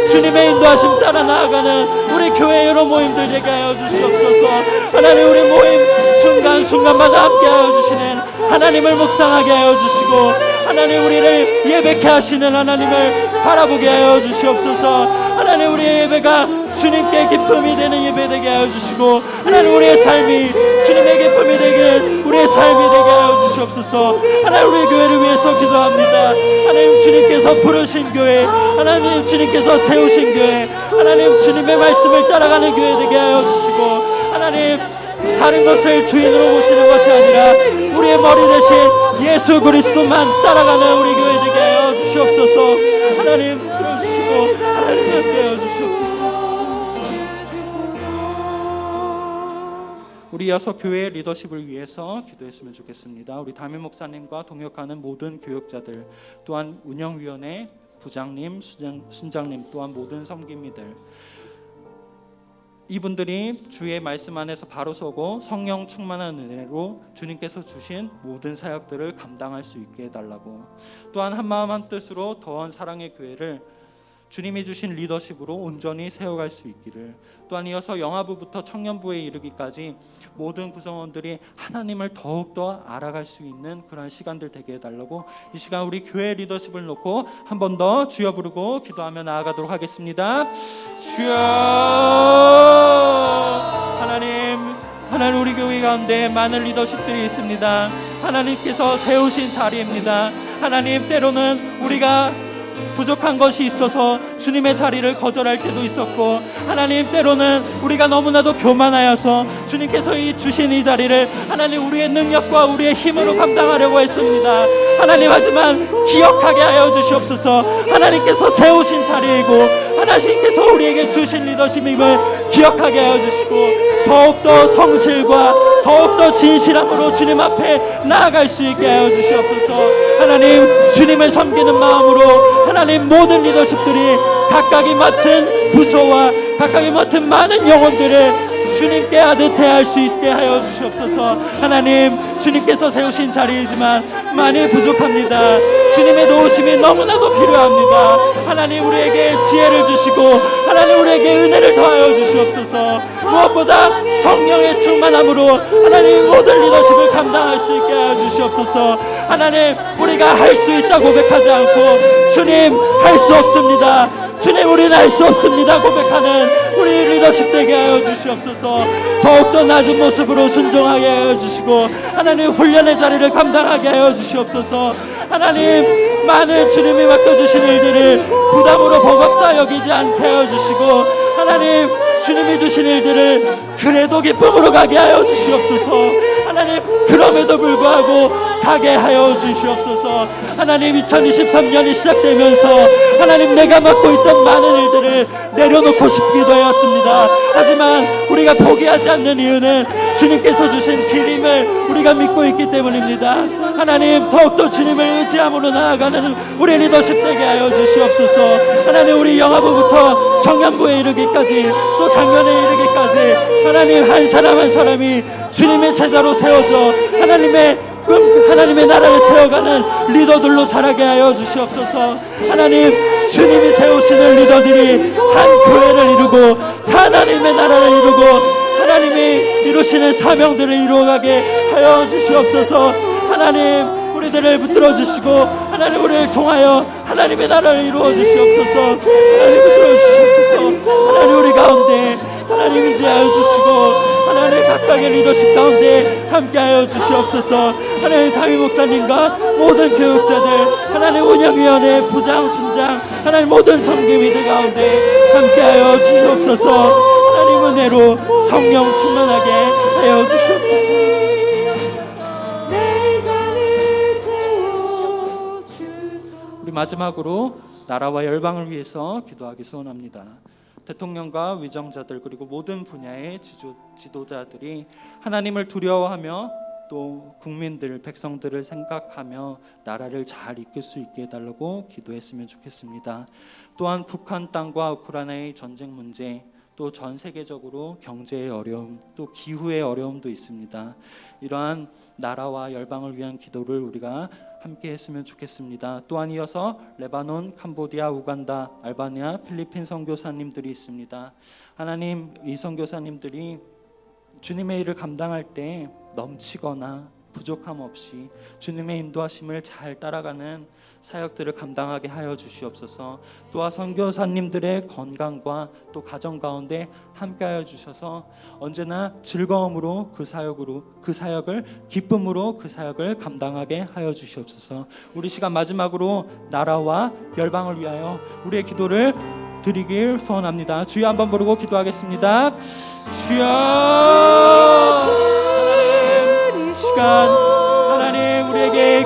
주님의 인도하심 따라 나아가는 우리 교회 여러 모임들 되게 하여 주시옵소서. 하나님 우리 모임 순간순간마다 함께 하여 주시는 하나님을 묵상하게 하여 주시고 하나님 우리를 예배케 하시는 하나님을 바라보게 하여 주시옵소서. 하나님 우리의 예배가 주님께 기쁨이 되는 예배 되게 하여 주시고 하나님 우리의 삶이 주님의 기쁨이 되기를 우리의 삶이 되게 하여 주시옵소서. 하나님 우리 교회를 위해서 기도합니다. 하나님 주님께서 부르신 교회, 하나님 주님께서 세우신 교회, 하나님 주님의 말씀을 따라가는 교회 되게 하여 주시고 하나님 다른 것을 주인으로 모시는 것이 아니라 우리의 머리 대신 예수 그리스도만 따라가는 우리 교회 되게 하여 주시옵소서. 하나님 들어주시고 하나님 함께 하여 주시옵소서. 우리 이어서 교회의 리더십을 위해서 기도했으면 좋겠습니다. 우리 담임 목사님과 동역하는 모든 교역자들, 또한 운영위원회 부장님, 순장님, 또한 모든 섬김이들, 이분들이 주의 말씀 안에서 바로 서고 성령 충만한 은혜로 주님께서 주신 모든 사역들을 감당할 수 있게 해달라고, 또한 한마음 한뜻으로 더한 사랑의 교회를 주님이 주신 리더십으로 온전히 세워갈 수 있기를, 또한 이어서 영아부부터 청년부에 이르기까지 모든 구성원들이 하나님을 더욱더 알아갈 수 있는 그런 시간들 되게 해달라고, 이 시간 우리 교회 리더십을 놓고 한 번 더 주여 부르고 기도하며 나아가도록 하겠습니다. 주여. 하나님 우리 교회 가운데 많은 리더십들이 있습니다. 하나님께서 세우신 자리입니다. 하나님 때로는 우리가 부족한 것이 있어서 주님의 자리를 거절할 때도 있었고, 하나님 때로는 우리가 너무나도 교만하여서 주님께서 주신 이 자리를 하나님 우리의 능력과 우리의 힘으로 감당하려고 했습니다. 하나님 하지만 기억하게 하여 주시옵소서. 하나님께서 세우신 자리이고 하나님께서 우리에게 주신 리더십임을 기억하게 하여 주시고 더욱더 성실과 더욱더 진실함으로 주님 앞에 나아갈 수 있게 하여 주시옵소서. 하나님 주님을 섬기는 마음으로 하나님 모든 리더십들이 각각이 맡은 부서와 각각이 맡은 많은 영혼들을 주님께 아듯해할 수 있게 하여 주시옵소서. 하나님 주님께서 세우신 자리이지만 많이 부족합니다. 주님의 도우심이 너무나도 필요합니다. 하나님 우리에게 지혜를 주시고 하나님 우리에게 은혜를 더하여 주시옵소서. 무엇보다 성령의 충만함으로 하나님 모든 리더십을 감당할 수 있게 하여 주시옵소서. 하나님 우리가 할 수 있다 고백하지 않고 주님 할 수 없습니다, 주님 우리는 할 수 없습니다 고백하는 우리 리더십 되게 하여 주시옵소서. 더욱더 낮은 모습으로 순종하게 하여 주시고 하나님 훈련의 자리를 감당하게 하여 주시옵소서. 하나님 많은 주님이 맡겨주신 일들을 부담으로 버겁다 여기지 않게 하여 주시고 하나님 주님이 주신 일들을 그래도 기쁨으로 가게 하여 주시옵소서. 하나님 그럼에도 불구하고 가게 하여 주시옵소서. 하나님 2023년이 시작되면서 하나님 내가 맡고 있던 많은 일들을 내려놓고 싶기도 하였습니다. 하지만 우리가 포기하지 않는 이유는 주님께서 주신 길임을 우리가 믿고 있기 때문입니다. 하나님 더욱더 주님을 의지함으로 나아가는 우리 리더십 되게 하여 주시옵소서. 하나님 우리 영화부부터 청년부에 이르기까지 또 장년에 이르기까지 하나님 한 사람 한 사람이 주님의 제자로 세워져 하나님의 하나님의 나라를 세워가는 리더들로 자라게 하여 주시옵소서. 하나님 주님이 세우시는 리더들이 한 교회를 이루고 하나님의 나라를 이루고 하나님이 이루시는 사명들을 이루어가게 하여 주시옵소서. 하나님 우리들을 붙들어 주시고 하나님 우리를 통하여 하나님의 나라를 이루어 주시옵소서. 하나님 붙들어 주시옵소서. 하나님 우리 가운데 하나님 인도하여 주시고 하나님 각각의 리더십 가운데 함께하여 주시옵소서. 하나님 담임 목사님과 모든 교육자들 하나님 운영위원회 부장 순장 하나님 모든 섬김이들 가운데 함께하여 주시옵소서. 하나님 은혜로 성령 충만하게 하여 주시옵소서. 우리 마지막으로 나라와 열방을 위해서 기도하기 소원합니다. 대통령과 위정자들 그리고 모든 분야의 지도자들이 하나님을 두려워하며 또 국민들 백성들을 생각하며 나라를 잘 이끌 수 있게 해달라고 기도했으면 좋겠습니다. 또한 북한 땅과 우크라이나의 전쟁 문제 또 전 세계적으로 경제의 어려움 또 기후의 어려움도 있습니다. 이러한 나라와 열방을 위한 기도를 우리가 함께 했으면 좋겠습니다. 또한 이어서 레바논, 캄보디아, 우간다, 알바니아, 필리핀 선교사님들이 있습니다. 하나님 이 선교사님들이 주님의 일을 감당할 때 넘치거나 부족함 없이 주님의 인도하심을 잘 따라가는 사역들을 감당하게 하여 주시옵소서. 또한 선교사님들의 건강과 또 가정 가운데 함께하여 주셔서 언제나 즐거움으로 그 사역을 기쁨으로 그 사역을 감당하게 하여 주시옵소서. 우리 시간 마지막으로 나라와 열방을 위하여 우리의 기도를 드리길 소원합니다. 주여 한번 부르고 기도하겠습니다. 주여 하나님 시간 하나님 우리에게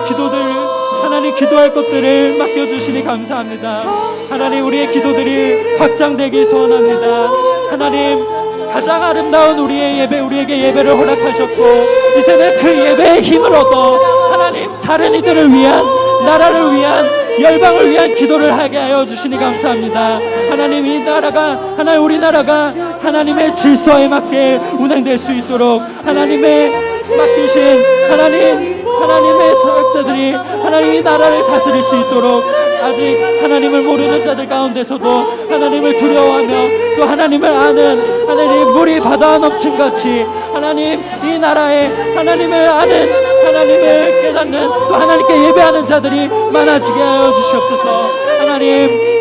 하나님 기도할 것들을 맡겨주시니 감사합니다. 하나님 우리의 기도들이 확장되길 소원합니다. 하나님 가장 아름다운 우리의 예배 우리에게 예배를 허락하셨고 이제는 그 예배의 힘을 얻어 하나님 다른 이들을 위한 나라를 위한 열방을 위한 기도를 하게 하여 주시니 감사합니다. 하나님 이 나라가 하나님 우리나라가 하나님의 질서에 맞게 운행될 수 있도록 하나님의 맡기신 하나님의 사역자들이 하나님의 나라를 다스릴 수 있도록 아직 하나님을 모르는 자들 가운데서도 하나님을 두려워하며 또 하나님을 아는 하나님 물이 바다 넘침같이 하나님 이 나라에 하나님을 아는 하나님을 깨닫는 또 하나님께 예배하는 자들이 많아지게 하여 주시옵소서. 하나님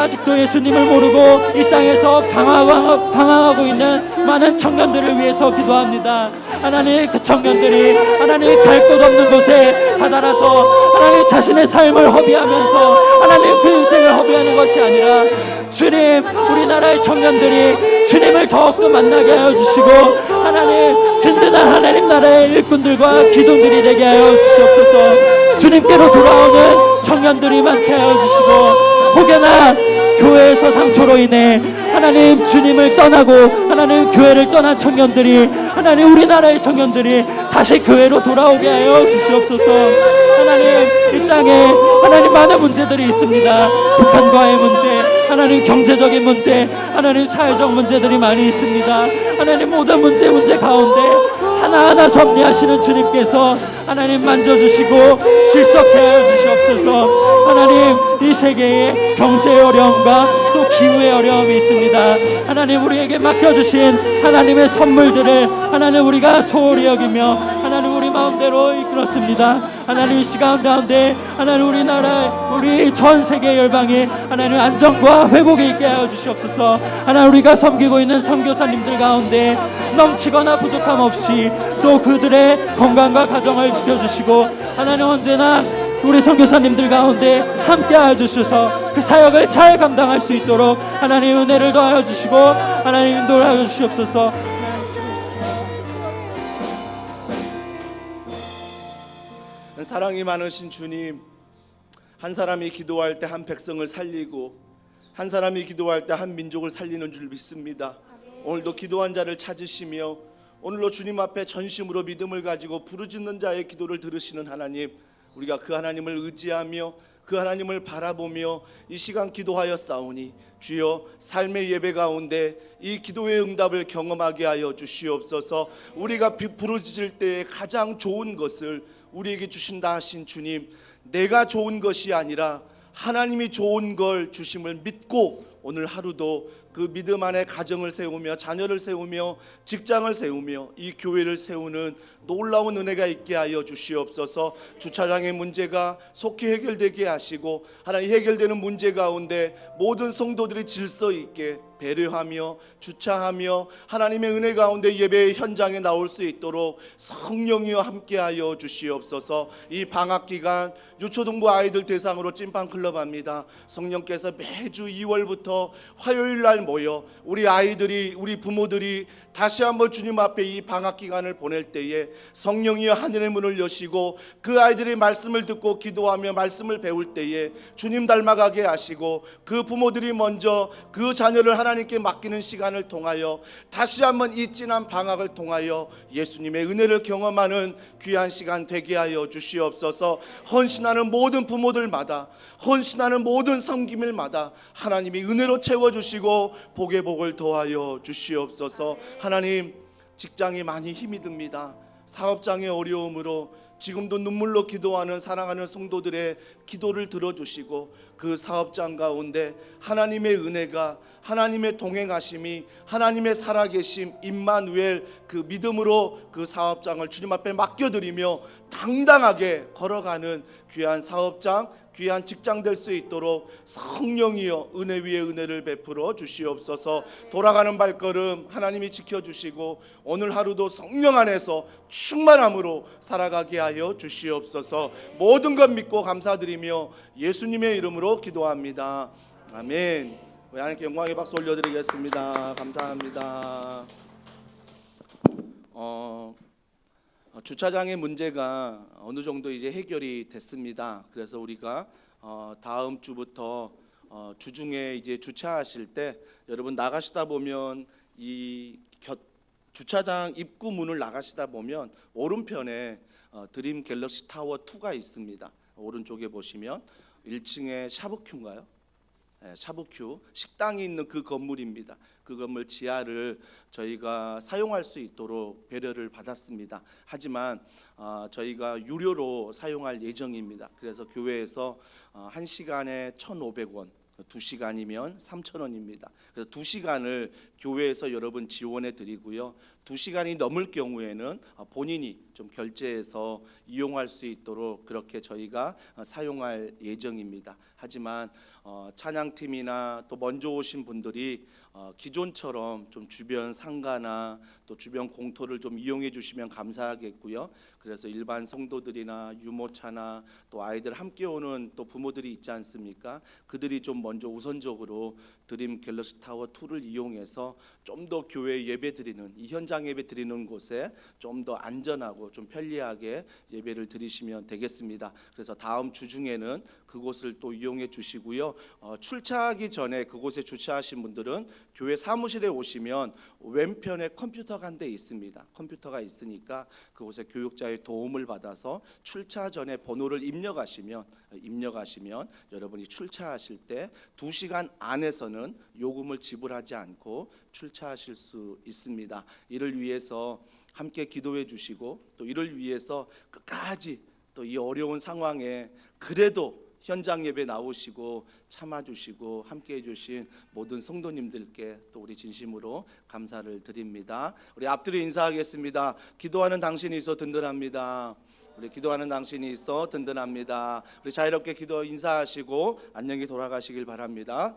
아직도 예수님을 모르고 이 땅에서 방황하고 있는 많은 청년들을 위해서 기도합니다. 하나님 그 청년들이 하나님 갈 곳 없는 곳에 다다라서 하나님 자신의 삶을 허비하면서 하나님 그 인생을 허비하는 것이 아니라 주님 우리나라의 청년들이 주님을 더욱더 만나게 하여 주시고 하나님 든든한 하나님 나라의 일꾼들과 기둥들이 되게 하여 주시옵소서. 주님께로 돌아오는 청년들이 많게 하여 주시고 혹여나 교회에서 상처로 인해 하나님 주님을 떠나고 하나님 교회를 떠난 청년들이 하나님 우리나라의 청년들이 다시 교회로 돌아오게 하여 주시옵소서. 하나님 이 땅에 하나님 많은 문제들이 있습니다. 북한과의 문제 하나님 경제적인 문제 하나님 사회적 문제들이 많이 있습니다. 하나님 모든 문제 가운데 하나하나 섭리하시는 주님께서 하나님 만져주시고 질석해 하여 주시옵소서. 하나님, 이 세계에 경제의 어려움과 또 기후의 어려움이 있습니다. 하나님, 우리에게 맡겨주신 하나님의 선물들을 하나님 우리가 소홀히 여기며 하나님 우리 마음대로 이끌었습니다. 하나님, 이 시간 가운데 하나님 우리나라, 우리 전 세계 열방에 하나님 안정과 회복이 있게 하여 주시옵소서. 하나님, 우리가 섬기고 있는 선교사님들 가운데 넘치거나 부족함 없이 또 그들의 건강과 가정을 지켜주시고 하나님 언제나 우리 선교사님들 가운데 함께 하여 주셔서 그 사역을 잘 감당할 수 있도록 하나님 은혜를 더하여 주시고 하나님 인도하여 주시옵소서. 사랑이 많으신 주님, 한 사람이 기도할 때 한 백성을 살리고 한 사람이 기도할 때 한 민족을 살리는 줄 믿습니다. 오늘도 기도한 자를 찾으시며 오늘로 주님 앞에 전심으로 믿음을 가지고 부르짖는 자의 기도를 들으시는 하나님, 우리가 그 하나님을 의지하며 그 하나님을 바라보며 이 시간 기도하여 싸우니 주여 삶의 예배 가운데 이 기도의 응답을 경험하게 하여 주시옵소서. 우리가 부르짖을 때에 가장 좋은 것을 우리에게 주신다 하신 주님, 내가 좋은 것이 아니라 하나님이 좋은 걸 주심을 믿고 오늘 하루도 그 믿음 안에 가정을 세우며 자녀를 세우며 직장을 세우며 이 교회를 세우는 놀라운 은혜가 있게 하여 주시옵소서. 주차장의 문제가 속히 해결되게 하시고 하나님, 해결되는 문제 가운데 모든 성도들이 질서 있게 배려하며 주차하며 하나님의 은혜 가운데 예배의 현장에 나올 수 있도록 성령이여 함께하여 주시옵소서. 이 방학 기간 유초등부 아이들 대상으로 찐빵클럽 합니다. 성령께서 매주 2월부터 화요일 날 모여 우리 아이들이, 우리 부모들이 다시 한번 주님 앞에 이 방학 기간을 보낼 때에 성령이여 하늘의 문을 여시고 그 아이들이 말씀을 듣고 기도하며 말씀을 배울 때에 주님 닮아가게 하시고 그 부모들이 먼저 그 자녀를 하나님께 맡기는 시간을 통하여 다시 한번 이 진한 방학을 통하여 예수님의 은혜를 경험하는 귀한 시간 되게 하여 주시옵소서. 헌신하는 모든 부모들마다, 헌신하는 모든 섬김일마다 하나님이 은혜로 채워주시고 복의 복을 더하여 주시옵소서. 하나님, 직장이 많이 힘이 듭니다. 사업장의 어려움으로 지금도 눈물로 기도하는 사랑하는 성도들의 기도를 들어주시고 그 사업장 가운데 하나님의 은혜가, 하나님의 동행하심이, 하나님의 살아계심 임마누엘 그 믿음으로 그 사업장을 주님 앞에 맡겨드리며 당당하게 걸어가는 귀한 사업장, 귀한 직장 될 수 있도록 성령이여 은혜 위에 은혜를 베풀어 주시옵소서. 돌아가는 발걸음 하나님이 지켜주시고 오늘 하루도 성령 안에서 충만함으로 살아가게 하여 주시옵소서. 모든 것 믿고 감사드리며 예수님의 이름으로 기도합니다. 아멘. 우리 하나님께 영광의 박수 올려드리겠습니다. 감사합니다. 주차장의 문제가 어느 정도 이제 해결이 됐습니다. 그래서 우리가 다음 주부터 주중에 이제 주차하실 때 여러분 나가시다 보면 이 주차장 입구 문을 나가시다 보면 오른편에 드림 갤럭시 타워 2가 있습니다. 오른쪽에 보시면 1층에 샤브큐인가요? 샤브큐 식당이 있는 그 건물입니다. 그 건물 지하를 저희가 사용할 수 있도록 배려를 받았습니다. 하지만 저희가 유료로 사용할 예정입니다. 그래서 교회에서 1시간에 1,500원, 2시간이면 3,000원입니다. 그래서 2시간을 교회에서 여러분 지원해 드리고요. 2시간이 넘을 경우에는 본인이 좀 결제해서 이용할 수 있도록 그렇게 저희가 사용할 예정입니다. 하지만 찬양팀이나 또 먼저 오신 분들이 기존처럼 좀 주변 상가나 또 주변 공터를 좀 이용해 주시면 감사하겠고요. 그래서 일반 성도들이나 유모차나 또 아이들 함께 오는 또 부모들이 있지 않습니까? 그들이 좀 먼저 우선적으로 드림 갤럭시 타워 2를 이용해서 좀 더 교회 예배 드리는 이 현장 예배 드리는 곳에 좀 더 안전하고 좀 편리하게 예배를 드리시면 되겠습니다. 그래서 다음 주 중에는 그곳을 또 이용해 주시고요. 출차하기 전에 그곳에 주차하신 분들은 교회 사무실에 오시면 왼편에 컴퓨터가 한 대 있습니다. 컴퓨터가 있으니까 그곳에 교육자의 도움을 받아서 출차 전에 번호를 입력하시면 여러분이 출차하실 때 2시간 안에서는 요금을 지불하지 않고 출차하실 수 있습니다. 이를 이를 위해서 함께 기도해 주시고 또 이를 위해서 끝까지 또 이 어려운 상황에 그래도 현장 예배 나오시고 참아주시고 함께해 주신 모든 성도님들께 또 우리 진심으로 감사를 드립니다. 우리 앞뒤로 인사하겠습니다. 기도하는 당신이 있어 든든합니다. 우리 기도하는 당신이 있어 든든합니다. 우리 자유롭게 기도 인사하시고 안녕히 돌아가시길 바랍니다.